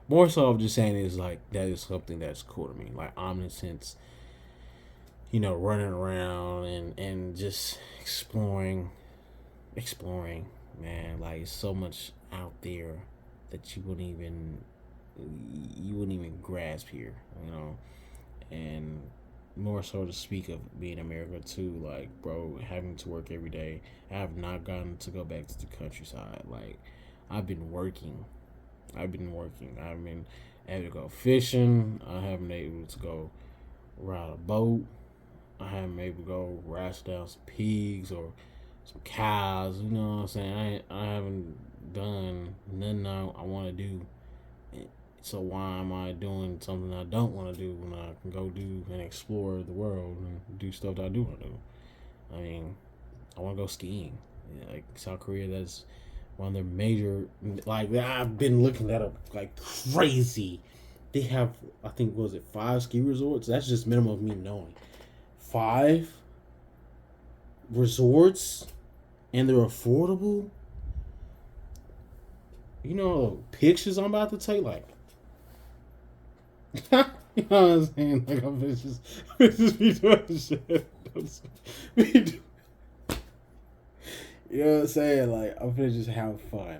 more so I'm just saying is, like, that is something that's cool to me. Like, omniscience, running around and just exploring, man. Like, so much out there that you wouldn't even grasp here, and more so to speak of being in America too, like, bro, having to work every day. I have not gotten to go back to the countryside. Like, I've been working. I've been able to go fishing. I haven't been able to go ride a boat. I haven't been able to go ration down some pigs or some cows. You know what I'm saying? I haven't done nothing I want to do. So why am I doing something I don't want to do when I can go do and explore the world and do stuff that I do want to do? I mean, I want to go skiing. Yeah, like South Korea, that's one of their major. Like, I've been looking that up like crazy. They have, I think, was it 5 ski resorts? That's just minimum of me knowing. 5 resorts, and they're affordable. Pictures I'm about to take, like, you know what I'm saying? Like, I'm just be doing shit. You know what I'm saying? Like, I'm finna just have fun.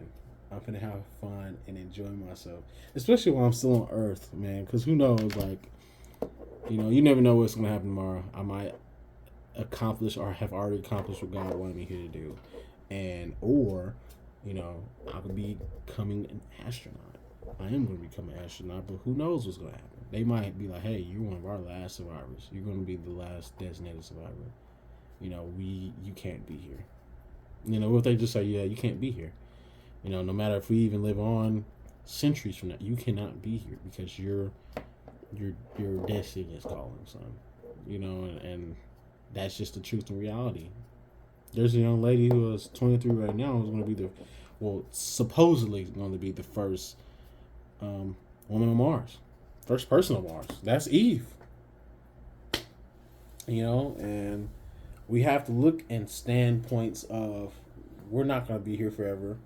I'm finna have fun and enjoy myself, especially while I'm still on Earth, man. Because who knows? Like, you never know what's gonna happen tomorrow. I might accomplish or have already accomplished what God wanted me here to do, or I could be becoming an astronaut. I am going to become an astronaut, but who knows what's going to happen? They might be like, "Hey, you're one of our last survivors. You're going to be the last designated survivor. You can't be here." What they just say? Yeah, you can't be here. No matter if we even live on centuries from now, you cannot be here because your destiny is calling, son. And that's just the truth and reality. There's a young lady who is 23 right now who's going to be supposedly going to be the first woman on Mars, first person on Mars. That's Eve. And we have to look in standpoints of, we're not going to be here forever.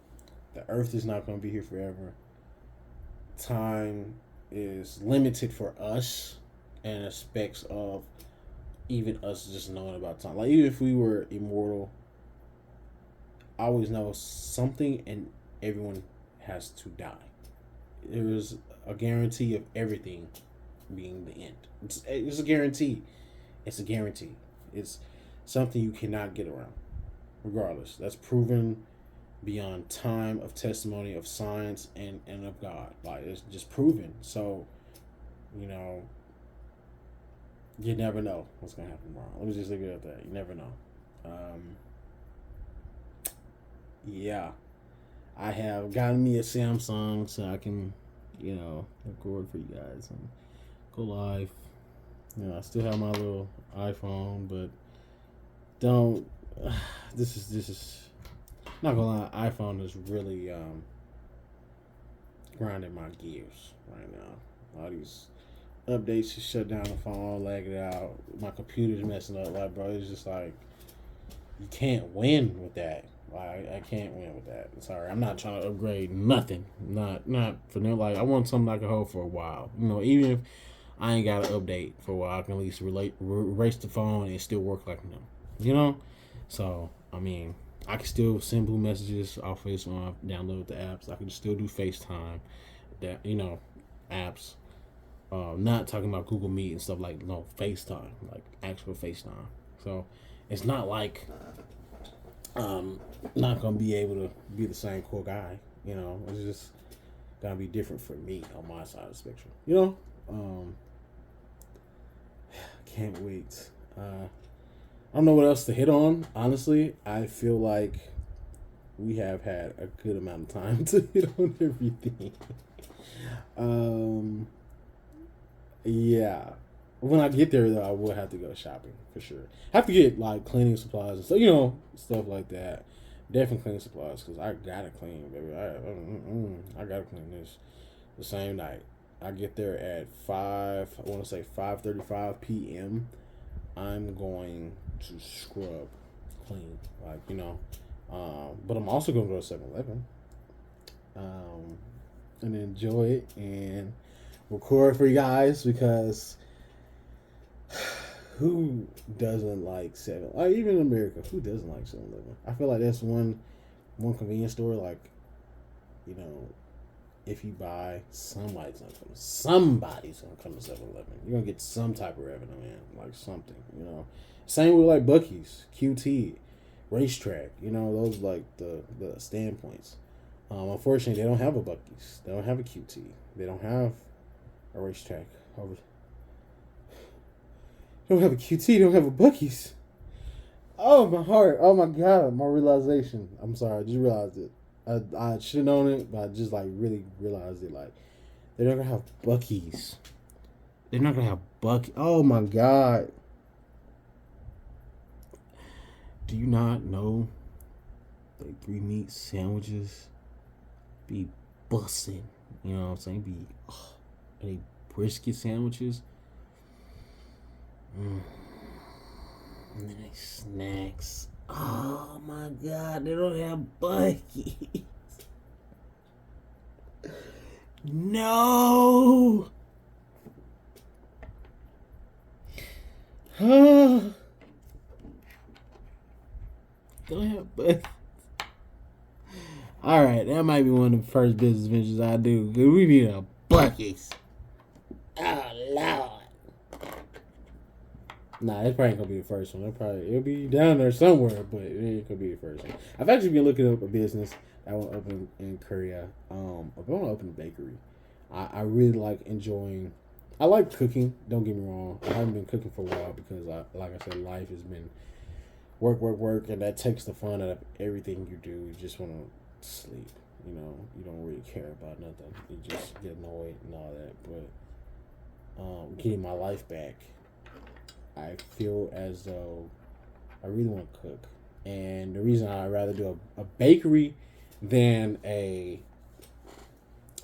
The Earth is not going to be here forever. Time is limited for us in aspects of even us just knowing about time. Like, even if we were immortal, I always know something and everyone has to die. There is a guarantee of everything being the end. It's a guarantee. It's a guarantee. It's something you cannot get around, regardless. That's proven beyond time of testimony of science and of God. Like, it's just proven. So, you never know what's going to happen tomorrow. Let me just leave it at that. You never know. Yeah. I have gotten me a Samsung so I can, record for you guys and go live. I still have my little iPhone, but don't. This is not gonna lie. iPhone is really grinding my gears right now. All these updates just shut down the phone, lag it out. My computer's messing up. Like, bro, it's just like, you can't win with that. Like, I can't win with that. Sorry, I'm not trying to upgrade nothing. Not for now. Like, I want something I can hold for a while. Even if I ain't got to update for a while, I can at least erase the phone and it still work like new. So, I mean, I can still send blue messages off this when I download the apps. I can still do FaceTime, apps. Not talking about Google Meet and stuff like no FaceTime, like actual FaceTime. So it's not like not gonna be able to be the same cool guy. It's just gonna be different for me on my side of the spectrum. Can't wait. I don't know what else to hit on. Honestly, I feel like we have had a good amount of time to hit on everything. um, yeah. When I get there, though, I will have to go shopping for sure. Have to get like cleaning supplies and stuff, stuff like that. Definitely cleaning supplies because I gotta clean, baby. I gotta clean this the same night. I get there at 5. I want to say 5:35 p.m. I'm going to scrub, clean, but I'm also gonna go to 7-Eleven, and enjoy it and record for you guys because who doesn't like even in America, who doesn't like 7-Eleven? I feel like that's one convenience store. Like, you know, if you buy, somebody's gonna come to 7-Eleven. You're gonna get some type of revenue in, like something. Same with like Buc-ee's, QT, Racetrack. Those like the standpoints. Unfortunately, they don't have a Buc-ee's. They don't have a QT. They don't have a Racetrack. They don't have a QT. They don't have a Buc-ee's. Oh, my heart. Oh, my God. My realization. I'm sorry. I just realized it. I should have known it, but I just, like, really realized it. Like, they're not going to have Buc-ee's. They're not going to have Buc-ee's. Oh, my God. Do you not know the 3-meat sandwiches be busting? You know what I'm saying? Any brisket sandwiches. And then they snacks. Oh my God, they don't have Buc-ee's. No. Don't have Buc-ee's. All right, that might be one of the first business ventures I do. We need a Buc-ee's. Oh Lord. Nah, it's probably gonna be the first one. It'll be down there somewhere, but it could be the first one. I've actually been looking up a business that I want to open in Korea. I want to open a bakery. I really like enjoying. I like cooking. Don't get me wrong. I haven't been cooking for a while because, like I said, life has been work, and that takes the fun out of everything you do. You just want to sleep. You don't really care about nothing. You just get annoyed and all that. But getting my life back, I feel as though I really want to cook. And the reason I'd rather do a bakery than a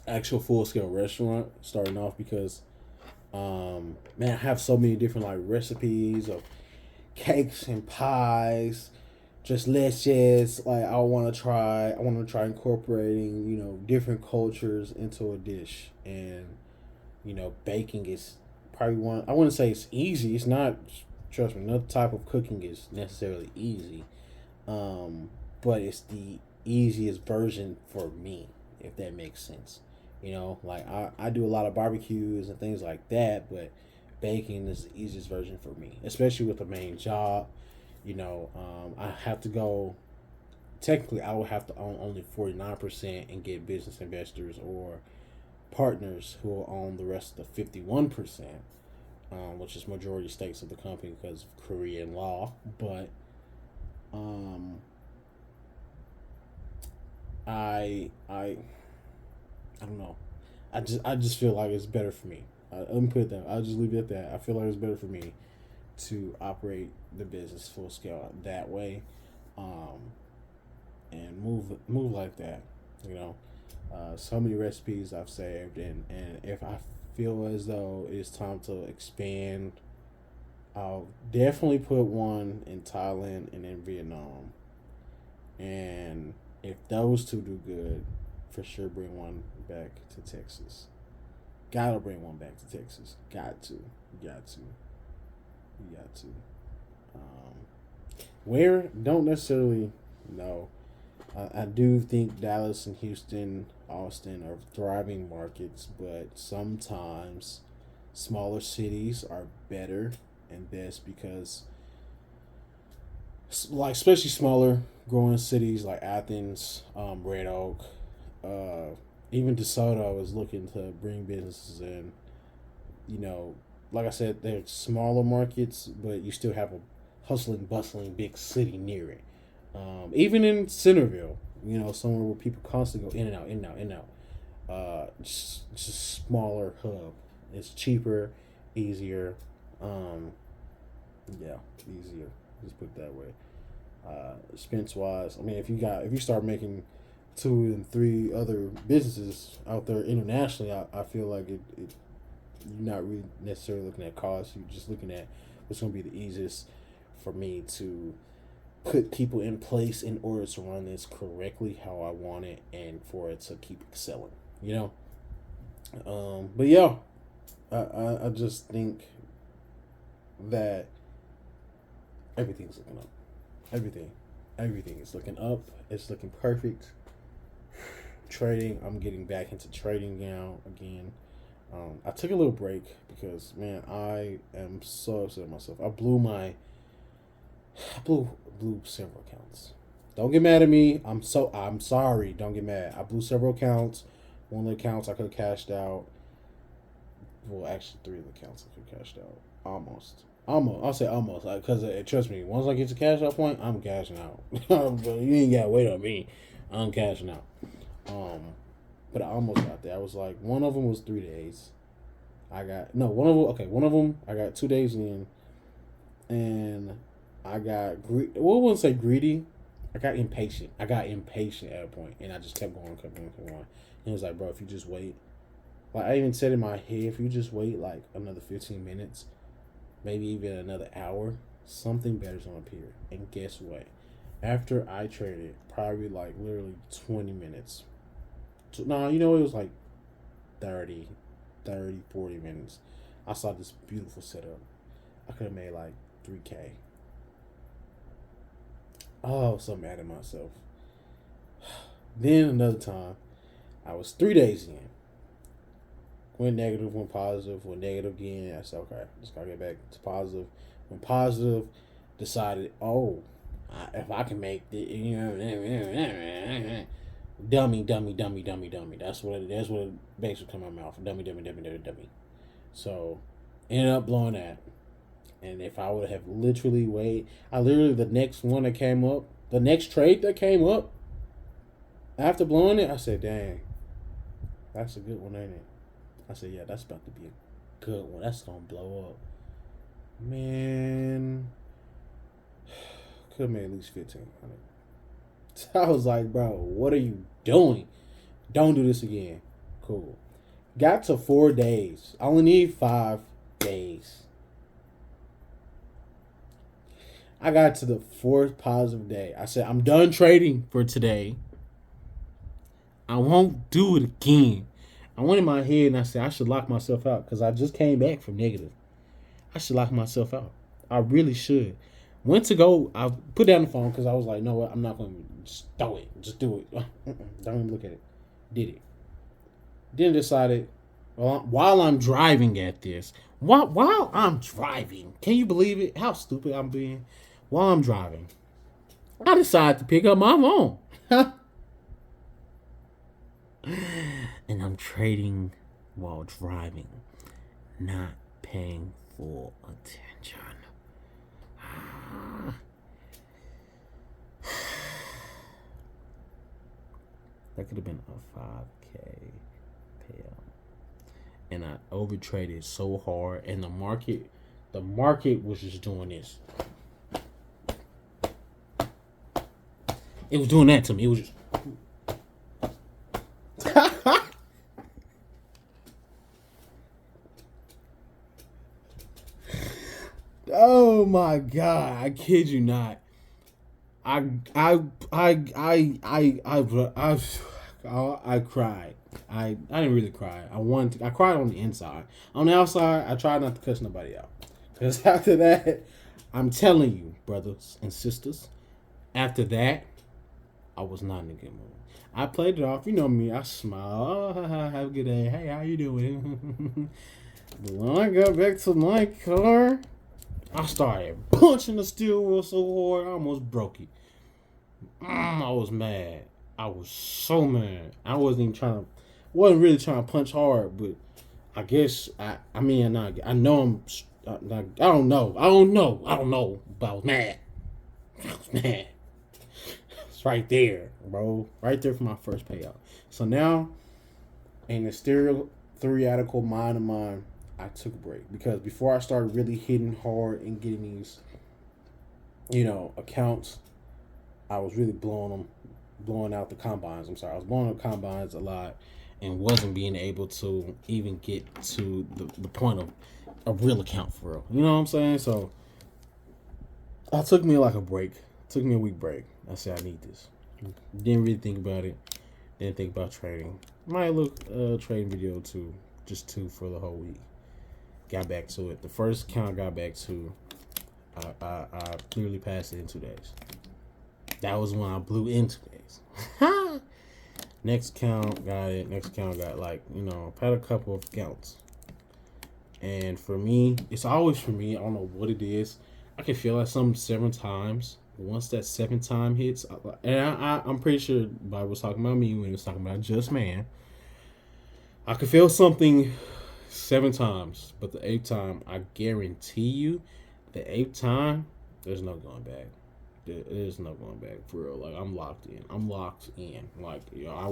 actual full scale restaurant starting off because I have so many different like recipes of cakes and pies, just leches. Like I want to try incorporating, different cultures into a dish. And baking is probably one. I wouldn't say it's easy. It's not. Trust me, no type of cooking is necessarily easy. But it's the easiest version for me, if that makes sense. Like I do a lot of barbecues and things like that, but baking is the easiest version for me, especially with the main job. I have to go. Technically, I would have to own only 49% and get business investors or partners who will own the rest of the 51%, which is majority stakes of the company because of Korean law. But I don't know. I just feel like it's better for me. Let me put it that. I'll just leave it at that. I feel like it's better for me to operate the business full scale that way, and move like that. So many recipes I've saved, and if I feel as though it's time to expand, I'll definitely put one in Thailand and in Vietnam. And if those two do good, for sure bring one back to Texas. Gotta bring one back to Texas. Got to. You got to. You got to. Where? Don't necessarily know. I do think Dallas and Houston, Austin are thriving markets, but sometimes Smaller cities are better and best because, like, especially smaller growing cities like Athens, Red Oak, uh, even DeSoto is looking to bring businesses in. You know, like I said, they're smaller markets, but you still have a hustling, bustling big city near it. Even in Centerville, somewhere where people constantly go in and out, in and out, in and out. Just smaller hub. It's cheaper, easier. Um, yeah, easier. Just put it that way. Expense wise, I mean, if you start making two and three other businesses out there internationally, I feel like it you're not really necessarily looking at cost. You're just looking at what's going to be the easiest for me to put people in place in order to run this correctly how I want it and for it to keep excelling. You but yeah, I just think that everything's looking up. Everything is looking up. It's looking perfect. Trading, I'm getting back into trading now again. I took a little break because, man, I am so upset with myself. I blew several accounts. Don't get mad at me. I'm sorry. Don't get mad. I blew several accounts. One of the accounts I could have cashed out. Well, actually, three of the accounts I could have cashed out. Almost. I'll say almost. Because trust me, once I get to cash out point, I'm cashing out. You ain't got to wait on me. I'm cashing out. But I almost got there. I was like, one of them was 3 days. One of them, I got 2 days in. And I got, well, I wouldn't say greedy. I got impatient. At a point, and I just kept going. And it was like, bro, if you just wait. Like, I even said in my head, if you just wait, like, another 15 minutes, maybe even another hour, something better's going to appear. And guess what? After I traded, probably, like, literally 20 minutes. It was like 40 minutes. I saw this beautiful setup. I could have made, like, 3K. Oh, so mad at myself. Then another time, I was 3 days in. Went negative, went positive, went negative again. I said, okay, just gotta get back to positive. Went positive, decided, if I can make the, dummy. That's what it basically come out of my mouth. Dummy. So, ended up blowing that. And if I would have literally the next one that came up, the next trade that came up, after blowing it, I said, dang, that's a good one, ain't it? I said, yeah, that's about to be a good one. That's going to blow up. Man, could have made at least 1,500. So I was like, bro, what are you doing? Don't do this again. Cool. Got to 4 days. I only need 5 days. I got to the 4th positive day. I said, I'm done trading for today. I won't do it again. I went in my head and I said, I should lock myself out because I just came back from negative. I should lock myself out. I really should. Went to go, I put down the phone because I was like, no, I'm not going to just throw it. Just do it. Don't even look at it. Did it. Then decided, while I'm driving at this, while I'm driving, can you believe it? How stupid I'm being? While I'm driving, I decided to pick up my phone. And I'm trading while driving, not paying full attention. That could have been a 5K payout. And I overtraded so hard, and the market was just doing this. It was doing that to me. It was just. Oh my God! I kid you not. I cried. I didn't really cry. I cried on the inside. On the outside, I tried not to cuss nobody out. Because after that, I'm telling you, brothers and sisters, after that, I was not in a good mood. I played it off. You know me. I smile. Oh, have a good day. Hey, how you doing? But when I got back to my car, I started punching the steering wheel so hard I almost broke it. I was mad. I was so mad. I wasn't really trying to punch hard, but I guess I mean I know I don't know. But I was mad. I was mad. It's right there, bro. Right there for my first payout. So now, in the theoretical mind of mine, I took a break because before I started really hitting hard and getting these, accounts, I was really blowing out the combines. I'm sorry, I was blowing up combines a lot and wasn't being able to even get to the point of a real account for real. You know what I'm saying? So it took me like a break. It took me a week break. I said I need this. Didn't really think about it. Didn't think about trading. Might look trading video too, just two for the whole week. Got back to it. The first account I got back to, I clearly passed it in 2 days. That was when I blew in 2 days. Next count got it. Next count got I've had a couple of counts. And for me, it's always for me. I don't know what it is. I can feel like something 7 times. Once that 7th time hits, and I'm pretty sure the Bible was talking about me when it was talking about just man. I could feel something 7 times, but the 8th time, I guarantee you, the 8th time, there's no going back. There's no going back for real. Like I'm locked in. Like I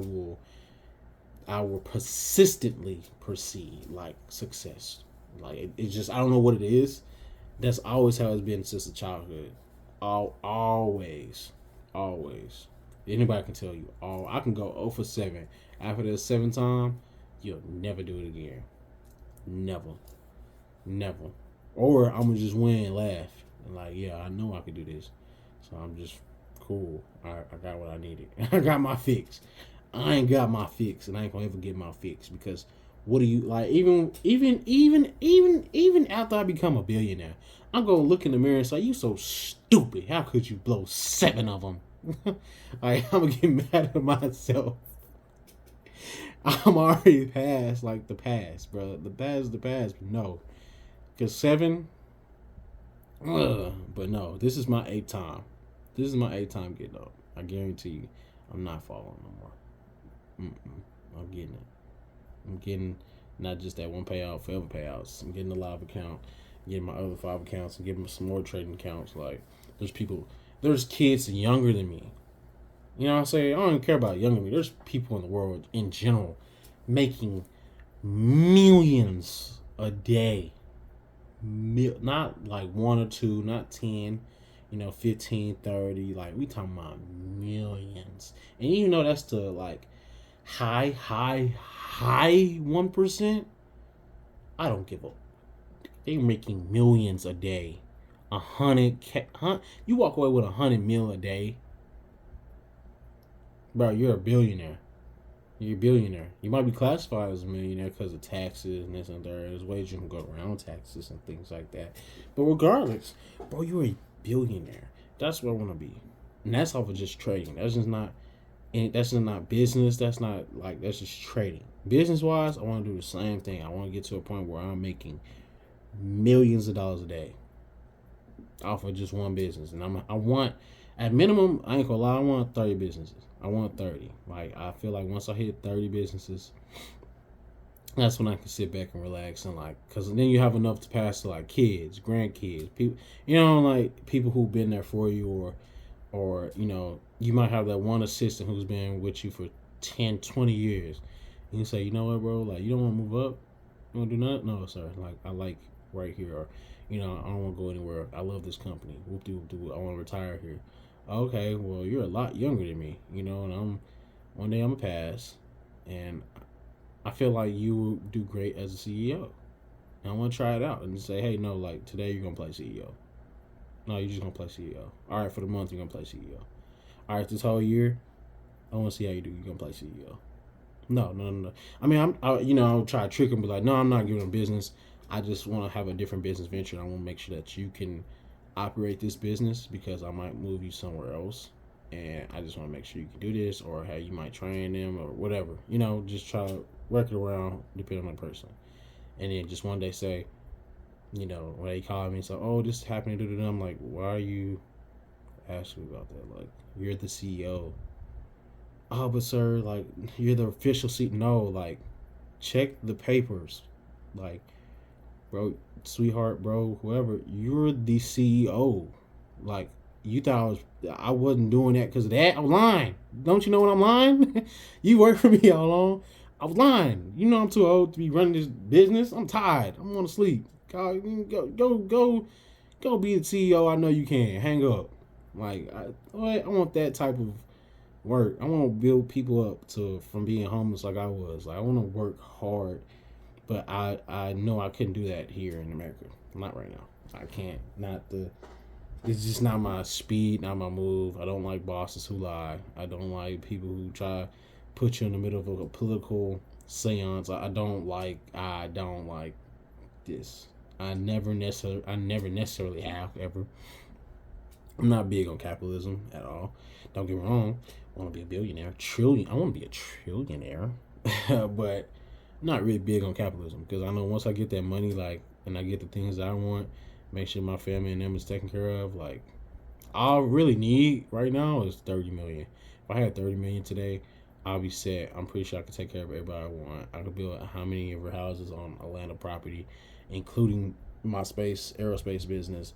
will persistently proceed like success. Like it's just I don't know what it is. That's always how it's been since the childhood. Always. Anybody can tell you. I can go 0 for 7. After the 7th time, you'll never do it again. Never. Or I'm gonna just win and laugh. And yeah, I know I could do this. So I'm just cool. I got what I needed. I got my fix. I ain't got my fix, and I ain't gonna ever get my fix because what do you like? Even after I become a billionaire, I'm gonna look in the mirror and say, "You so stupid. How could you blow 7 of them?" I'm gonna get mad at myself. I'm already past the past, bro. The past is the past. But no, because 7. But no, this is my 8th time. This is my 8th time getting up. I guarantee you, I'm not following no more. I'm getting it. I'm getting not just that one payout, forever payouts. I'm getting a live account, getting my other 5 accounts, and getting some more trading accounts. There's kids younger than me. You know what I'm saying? I don't even care about younger than me. There's people in the world in general making millions a day. Not like 1 or 2, not 10, 15, 30. Like we talking about millions. And even though that's the high 1%, I don't give up. They're making millions a day. 100, you walk away with 100 mil a day, bro. You're a billionaire. You're a billionaire. You might be classified as a millionaire because of taxes and this and that. There's ways you can go around taxes and things like that. But regardless, bro, you're a billionaire. That's what I want to be, and that's off of just trading. That's just not business. That's just trading. Business wise, I want to do the same thing. I want to get to a point where I'm making millions of dollars a day off of just one business, and I want at minimum. I ain't gonna lie. I want 30 businesses. I want 30. I feel like once I hit 30 businesses, that's when I can sit back and relax and because then you have enough to pass to kids, grandkids, people, people who've been there for you, or you might have that one assistant who's been with you for 10, 20 years. And you say, you know what, bro, you don't want to move up? You want to do nothing? No, sir. I like right here. Or, I don't want to go anywhere. I love this company. Whoop-de-whoop-de-whoop. I want to retire here. Okay, well, you're a lot younger than me, and one day I'm going to pass, and I feel like you will do great as a CEO. And I want to try it out and say, hey, no, today you're going to play CEO. No, you're just going to play CEO. All right, for the month, you're going to play CEO. All right, this whole year, I want to see how you do. You're going to play CEO. No. I mean, I'll try to trick him, be like, no, I'm not giving him business. I just want to have a different business venture. And I want to make sure that you can operate this business because I might move you somewhere else. And I just want to make sure you can do this or how you might train them or whatever. Just try to work it around depending on the person. and then just one day say, when they call me, so, oh, this happened, I'm like, why are you asking me about that? Like, you're the CEO. Oh, but sir, like, you're the official CEO. No, like, check the papers. Like, bro, sweetheart, bro, whoever, you're the CEO. Like, you thought I wasn't doing that because of that? I'm lying. Don't you know when I'm lying? You work for me all along. I was lying. You know I'm too old to be running this business. I'm tired. I'm going to sleep. Go be the CEO. I know you can. Hang up. Like, I want that type of work. I want to build people up to from being homeless like I was. Like, I want to work hard, but I know I couldn't do that here in America. Not right now. I can't. Not the. It's just not my speed, not my move. I don't like bosses who lie. I don't like people who try to put you in the middle of a political seance. I don't like. I don't like this. I never necessarily have ever. I'm not big on capitalism at all. Don't get me wrong. I want to be a billionaire, trillion. I want to be a trillionaire, but I'm not really big on capitalism because I know once I get that money, like, and I get the things that I want, make sure my family and them is taken care of. Like, all I really need right now is 30 million. If I had 30 million today, I'll be set. I'm pretty sure I could take care of everybody I want. I could build how many ever houses on Atlanta property, including my aerospace business.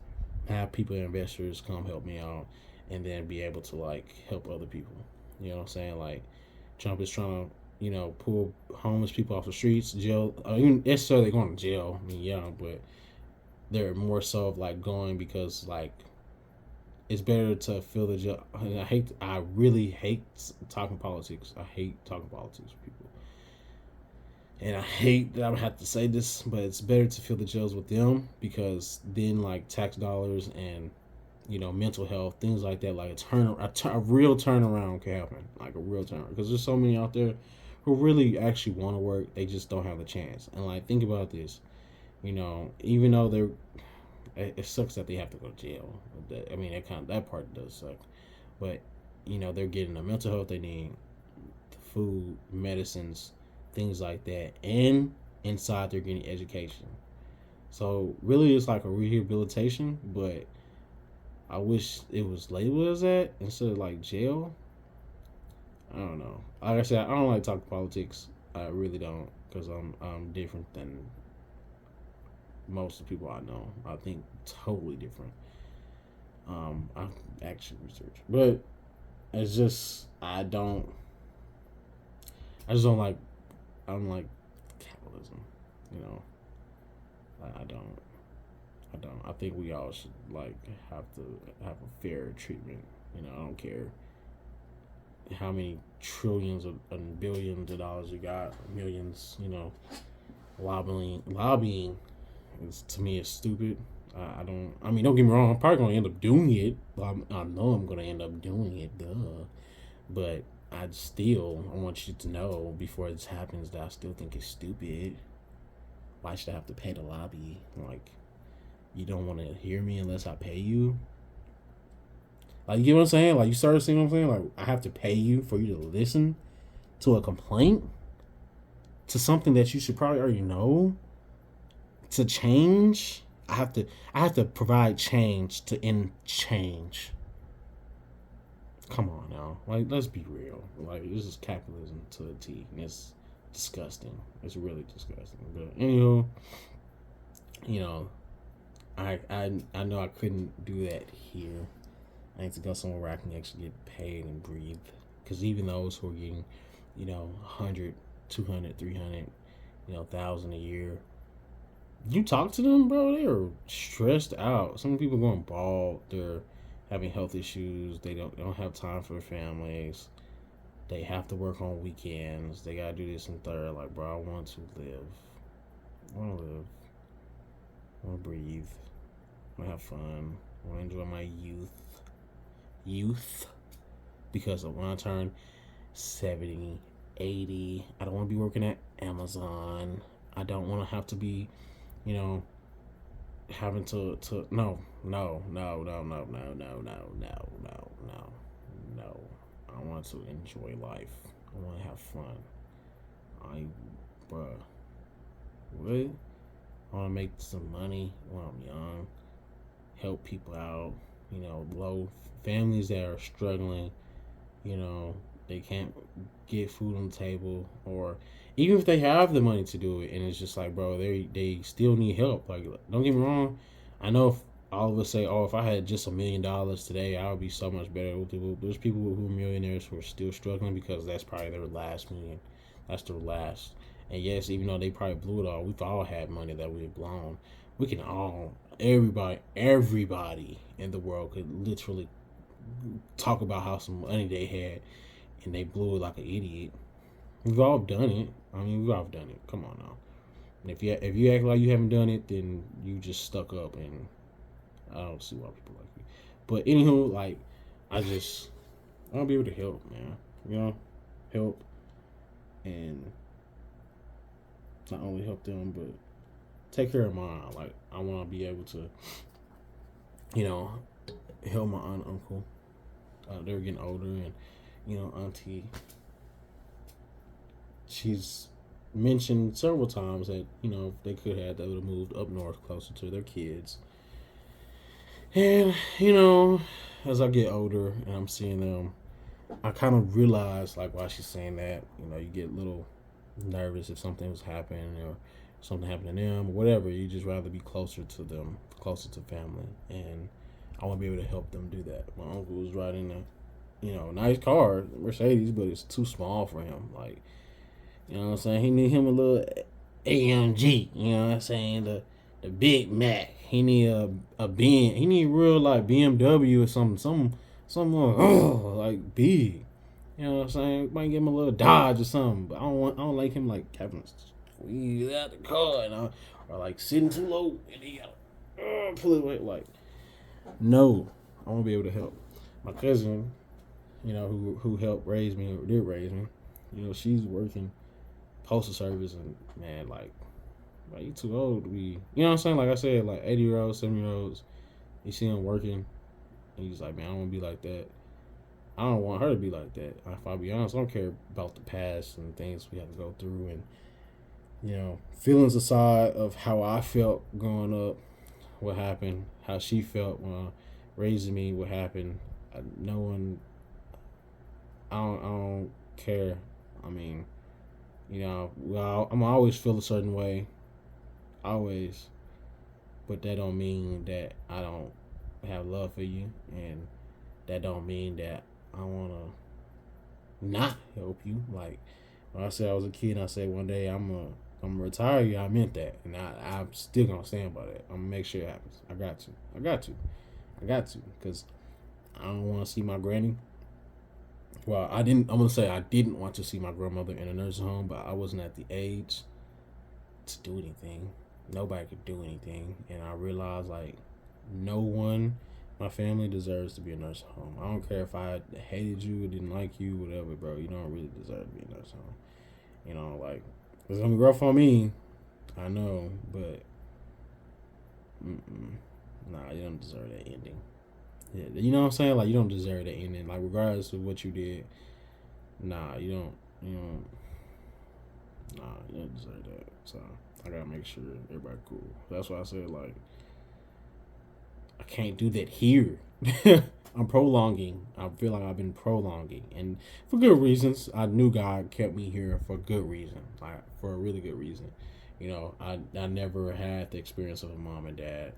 Have people, investors, come help me out, and then be able to like help other people. You know what I'm saying? Like, Trump is trying to, pull homeless people off the streets, jail. I mean, necessarily going to jail. I mean, yeah, but they're more so of like going because like it's better to fill the jail. I really hate talking politics. I hate talking politics with people. And I hate that I have to say this, but it's better to fill the jails with them because then like tax dollars and mental health, things like that, like a real turnaround can happen, like a real turnaround. Because there's so many out there who really actually want to work, they just don't have the chance. And like, think about this, even though it sucks that they have to go to jail. I mean, that part does suck, but they're getting the mental health they need, the food, medicines, things like that, and inside they're getting education. So really, it's like a rehabilitation, but I wish it was labeled as that instead of like jail. I don't know. Like I said, I don't like talking politics. I really don't, because I'm different than most of the people I know. I think totally different. I actually research, but it's just I just don't like. I don't like capitalism. You know, I don't. I don't. I think we all should like have to have a fair treatment. I don't care how many trillions and billions of dollars you got, millions. Lobbying is to me is stupid. I don't. I mean, don't get me wrong. I'm probably gonna end up doing it. I know I'm gonna end up doing it. Duh. But I want you to know before this happens that I still think it's stupid. Why should I have to pay to lobby? Like, you don't want to hear me unless I pay you. Like, you know what I'm saying? Like, you started seeing what I'm saying? Like, I have to pay you for you to listen to a complaint, to something that you should probably already know, to change. I have to provide change to end change. Come on now. Like, let's be real. Like, this is capitalism to a T. And it's disgusting. It's really disgusting. But anywho, you know, I know I couldn't do that here. I need to go somewhere where I can actually get paid and breathe. Because even those who are getting, 100, 200, 300, 1,000 a year, you talk to them, bro, they're stressed out. Some people going bald. They're having health issues. They don't have time for their families. They have to work on weekends. They gotta do this and third. Like, bro, I want to live. I want to live. I want to breathe. I want to have fun. I want to enjoy my youth. Because when I turn 70, 80, I don't want to be working at Amazon. I don't want to have to be, having to no. I want to enjoy life. I want to have fun. Bruh, what? I want to make some money when I'm young, help people out, low families that are struggling, you know, they can't get food on the table, or even if they have the money to do it, and it's just like, bro, they still need help. Like, don't get me wrong, I know if all of us say, oh, if I had just $1 million today, I would be so much better. There's people who are millionaires who are still struggling because that's probably their last million. That's their last. And yes, even though they probably blew it all, we've all had money that we've blown. We can all, everybody in the world could literally talk about how some money they had and they blew it like an idiot. We've all done it. I mean, we've all done it. Come on now. And if you act like you haven't done it, then you just stuck up, and I don't see why people like you. But anywho, like, I want to be able to help, man. Help, and not only help them, but take care of mine. Like, I want to be able to, you know, help my aunt and uncle. They're getting older, and auntie, she's mentioned several times that if they could have, they would have moved up north closer to their kids. And as I get older and I'm seeing them, I kind of realize like why she's saying that. You get a little nervous if something was happening or something happened to them or whatever. You just rather be closer to them, closer to family, and I want to be able to help them do that. My uncle was riding a nice car, Mercedes, but it's too small for him. Like, you know what I'm saying? He need him a little AMG. You know what I'm saying? The Big Mac. He need a Ben. He need real like BMW or something like big. You know what I'm saying? Might give him a little Dodge or something. But I don't like him like having to squeeze out the car or like sitting too low and he gotta pull it away. Like, no, I want to be able to help. My cousin, who helped raise me or did raise me, she's working postal service, and man, like you too old to be, you know what I'm saying? Like I said, like 80-year-olds, 70-year-olds, you see them working, and you're like, man, I don't want to be like that. I don't want her to be like that. If I'll be honest, I don't care about the past and things we have to go through, and feelings aside of how I felt growing up, what happened, how she felt when raising me, what happened. No one, I don't care. I mean, well, I'm always feel a certain way, always, but that don't mean that I don't have love for you, and that don't mean that I wanna not help you. Like when I said I was a kid, and I said one day I'm gonna retire you. I meant that, and I'm still gonna stand by that. I'm gonna make sure it happens. I got to, because I don't want to see my granny. Well, I didn't. I'm gonna say I didn't want to see my grandmother in a nursing home, but I wasn't at the age to do anything. Nobody could do anything, and I realized like no one, my family deserves to be a nursing home. I don't care if I hated you or didn't like you, whatever, bro. You don't really deserve to be a nursing home. Like it's gonna be rough on me. I know, but nah, you don't deserve that ending. Yeah, you know what I'm saying? Like you don't deserve that ending. Like regardless of what you did, nah, you don't. Nah, you don't deserve that. So I gotta make sure everybody cool. That's why I said like I can't do that here. I'm prolonging. I feel like I've been prolonging, and for good reasons. I knew God kept me here for good reason, like for a really good reason. I never had the experience of a mom and dad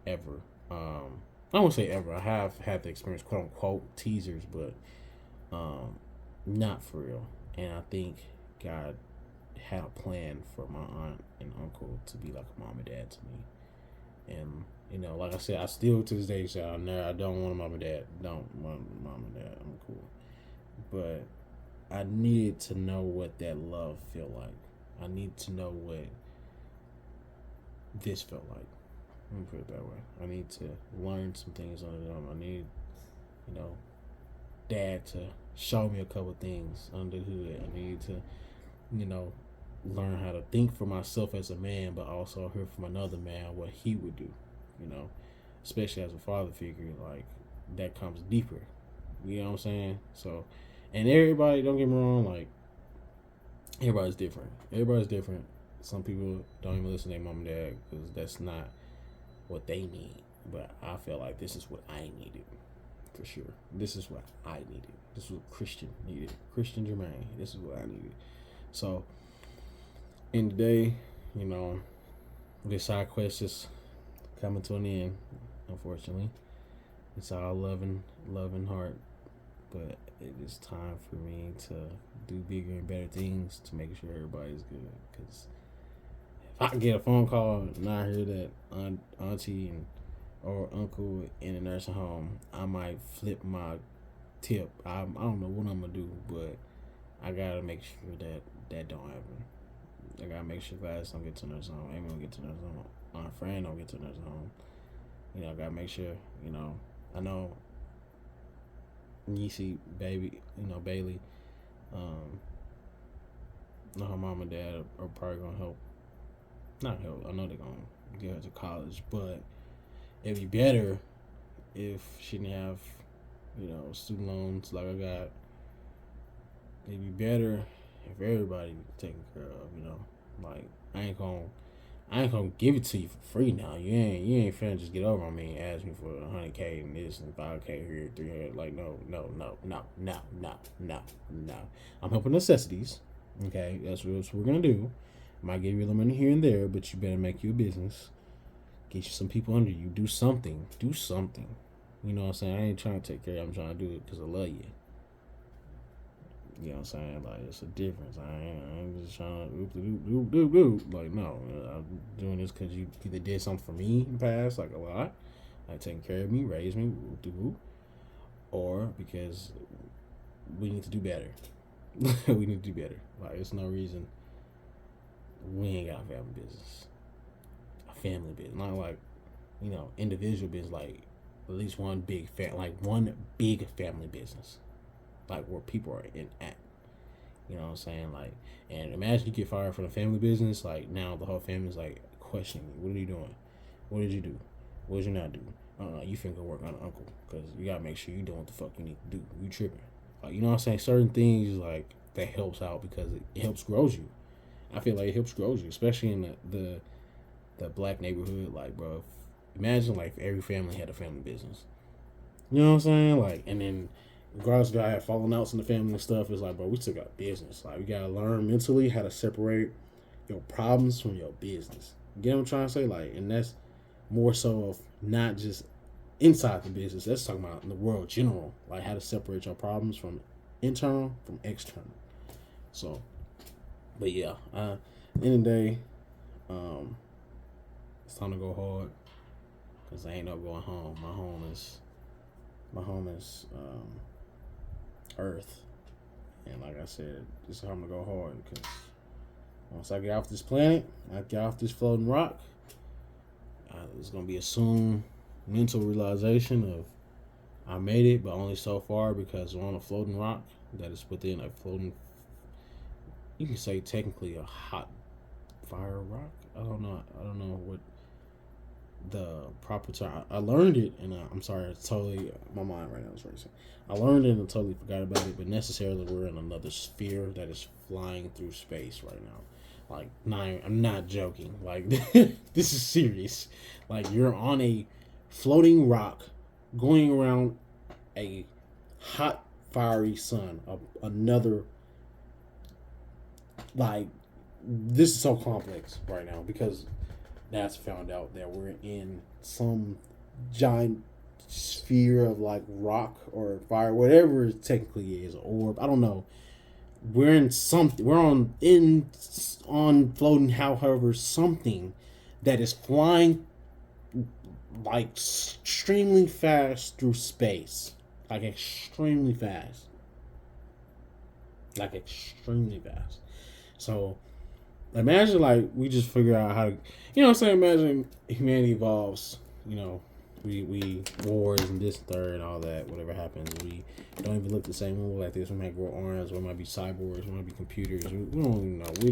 ever. I won't say ever. I have had the experience, quote unquote, teasers, but not for real. And I think God had a plan for my aunt and uncle to be like a mom and dad to me. And like I said, I still to this day say I don't want a mom and dad. Don't want a mom and dad. I'm cool. But I needed to know what that love felt like. I need to know what this felt like. Let me put it that way. I need to learn some things under them. I need, dad to show me a couple things under the hood. I need to, learn how to think for myself as a man, but also hear from another man what he would do. Especially as a father figure, like that comes deeper. You know what I'm saying? So, and everybody, don't get me wrong, like everybody's different. Some people don't even listen to their mom and dad because that's not what they need. But I feel like this is what I needed for sure. This is what I needed. This is what Christian needed. Christian Jermaine. This is what I needed. So, in the day, you know, this side quest is coming to an end. Unfortunately, it's all loving heart, but it is time for me to do bigger and better things to make sure everybody's good. Because if I can get a phone call and I hear that auntie and or uncle in a nursing home, I might flip my tip. I don't know what I'm gonna do, but I gotta make sure that that don't happen. I gotta make sure Gladys don't get to nursing home. Amy don't get to nursing home. My friend don't get to nursing home. You know, I gotta make sure. You know, I know Niecy, baby, you know, Bailey, know her mom and dad are probably gonna help. Not help. I know they're gonna get her to college, but it'd be better if she didn't have, you know, student loans like I got. It'd be better if everybody taken care of. You know, like I ain't gonna give it to you for free now. You ain't finna just get over on me and ask me for 100K and this and 5K here, 300. Like no. I'm helping necessities. Okay, that's what we're gonna do. I might give you a little money here and there, but you better make you a business. Get you some people under you. Do something. You know what I'm saying? I ain't trying to take care of you. I'm trying to do it because I love you. You know what I'm saying? Like, it's a difference. I ain't just trying to do. Like, no. I'm doing this because you either did something for me in the past, like a lot, like taking care of me, raised me, or because we need to do better. We need to do better. Like, there's no reason we ain't got a family business. A family business. Not like, you know, individual business, like at least one big family business. Like where people are in at. You know what I'm saying? Like, and imagine you get fired from the family business, like now the whole family's like questioning you. What are you doing? What did you do? What did you not do? You finna go work on uncle because you gotta make sure you doing what the fuck you need to do. You tripping. Like, you know what I'm saying? Certain things like that helps out because it helps grows you. I feel like it helps grows you, especially in the black neighborhood. Like, bro, imagine like if every family had a family business. You know what I'm saying? Like, and then regardless if I have fallen outs in the family and stuff, it's like, bro, we still got business. Like, we gotta learn mentally how to separate your problems from your business. You get what I'm trying to say? Like, and that's more so of not just inside the business. That's talking about in the world general. Like, how to separate your problems from internal from external. So, but yeah, at the end of the day, it's time to go hard because I ain't no going home. My home is Earth, and like I said, it's time to go hard because once I get off this planet, I get off this floating rock. It's gonna be a soon mental realization of I made it, but only so far because we're on a floating rock that is within a floating. You can say technically a hot fire rock. I don't know what the proper term. I learned it, and I'm sorry, it's totally my mind right now is racing. I learned it and totally forgot about it, but necessarily we're in another sphere that is flying through space right now. Like, I'm not joking. Like, this is serious. Like, you're on a floating rock going around a hot, fiery sun. Another, like, this is so complex right now because NASA found out that we're in some giant sphere of like rock or fire, whatever it technically is, orb. I don't know. We're in something. We're on floating. However, something that is flying like extremely fast through space, like extremely fast. So imagine like we just figure out how to, you know what I'm saying? Imagine humanity evolves, you know, we wars and this third and all that, whatever happens, we don't even look the same. We look like this. We might grow arms. We might be cyborgs. We might be computers. We don't even know. We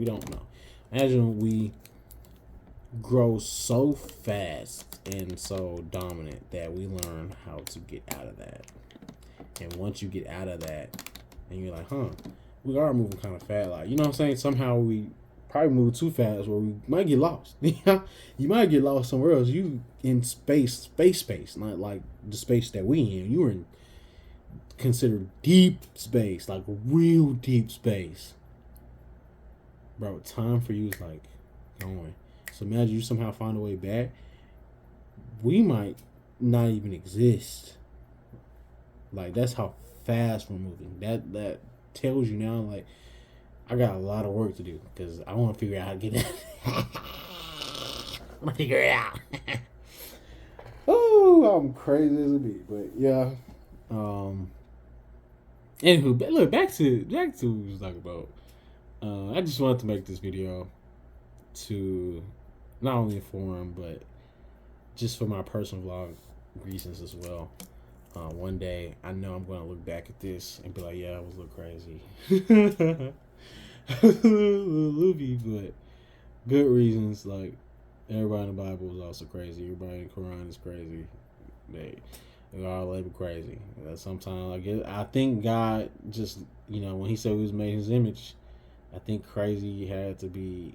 don't know. Imagine we grow so fast and so dominant that we learn how to get out of that. And once you get out of that, and you're like, we are moving kind of fast. Like, you know what I'm saying? Somehow we probably move too fast where we might get lost. You might get lost somewhere else. You in space, not like the space that we in. You were in considered deep space, like real deep space. Bro, time for you is like going. So imagine you somehow find a way back. We might not even exist. Like that's how fast we're moving. That tells you now, like I got a lot of work to do because I want to figure out how to get it. I want to figure it out. Oh, I'm crazy as a bee, but yeah. Anywho, look back to what we was talking about. I just wanted to make this video to not only inform, but just for my personal vlog reasons as well. One day, I know I'm going to look back at this and be like, yeah, I was a little crazy. A little loopy, but good reasons. Like, everybody in the Bible is also crazy. Everybody in the Quran is crazy. They all labeled crazy. Sometimes I think God just, when he said he was made in his image, I think crazy had to be,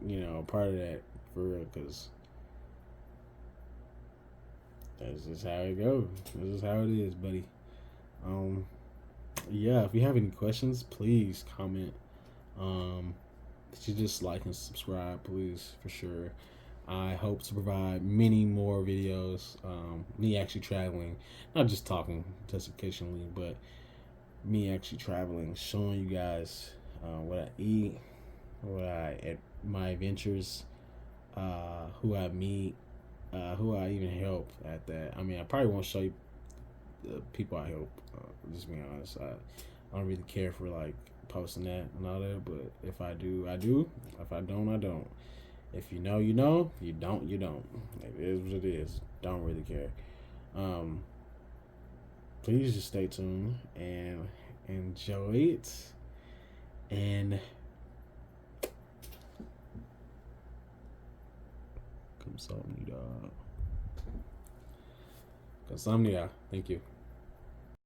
a part of that for real, because that's just how it goes. This is how it is, buddy. Yeah, if you have any questions, please comment. You just like and subscribe, please, for sure. I hope to provide many more videos. Me actually traveling, not just talking just occasionally, but me actually traveling, showing you guys what I eat, my adventures, who I meet, who I even help at that. I mean, I probably won't show you the people I help. Just being honest, I don't really care for like posting that and all that. But if I do, I do. If I don't, I don't. If you know, you know. If you don't, you don't. It is what it is. Don't really care. Please just stay tuned and enjoy it. And 감사합니다. 감사합니다. Thank you.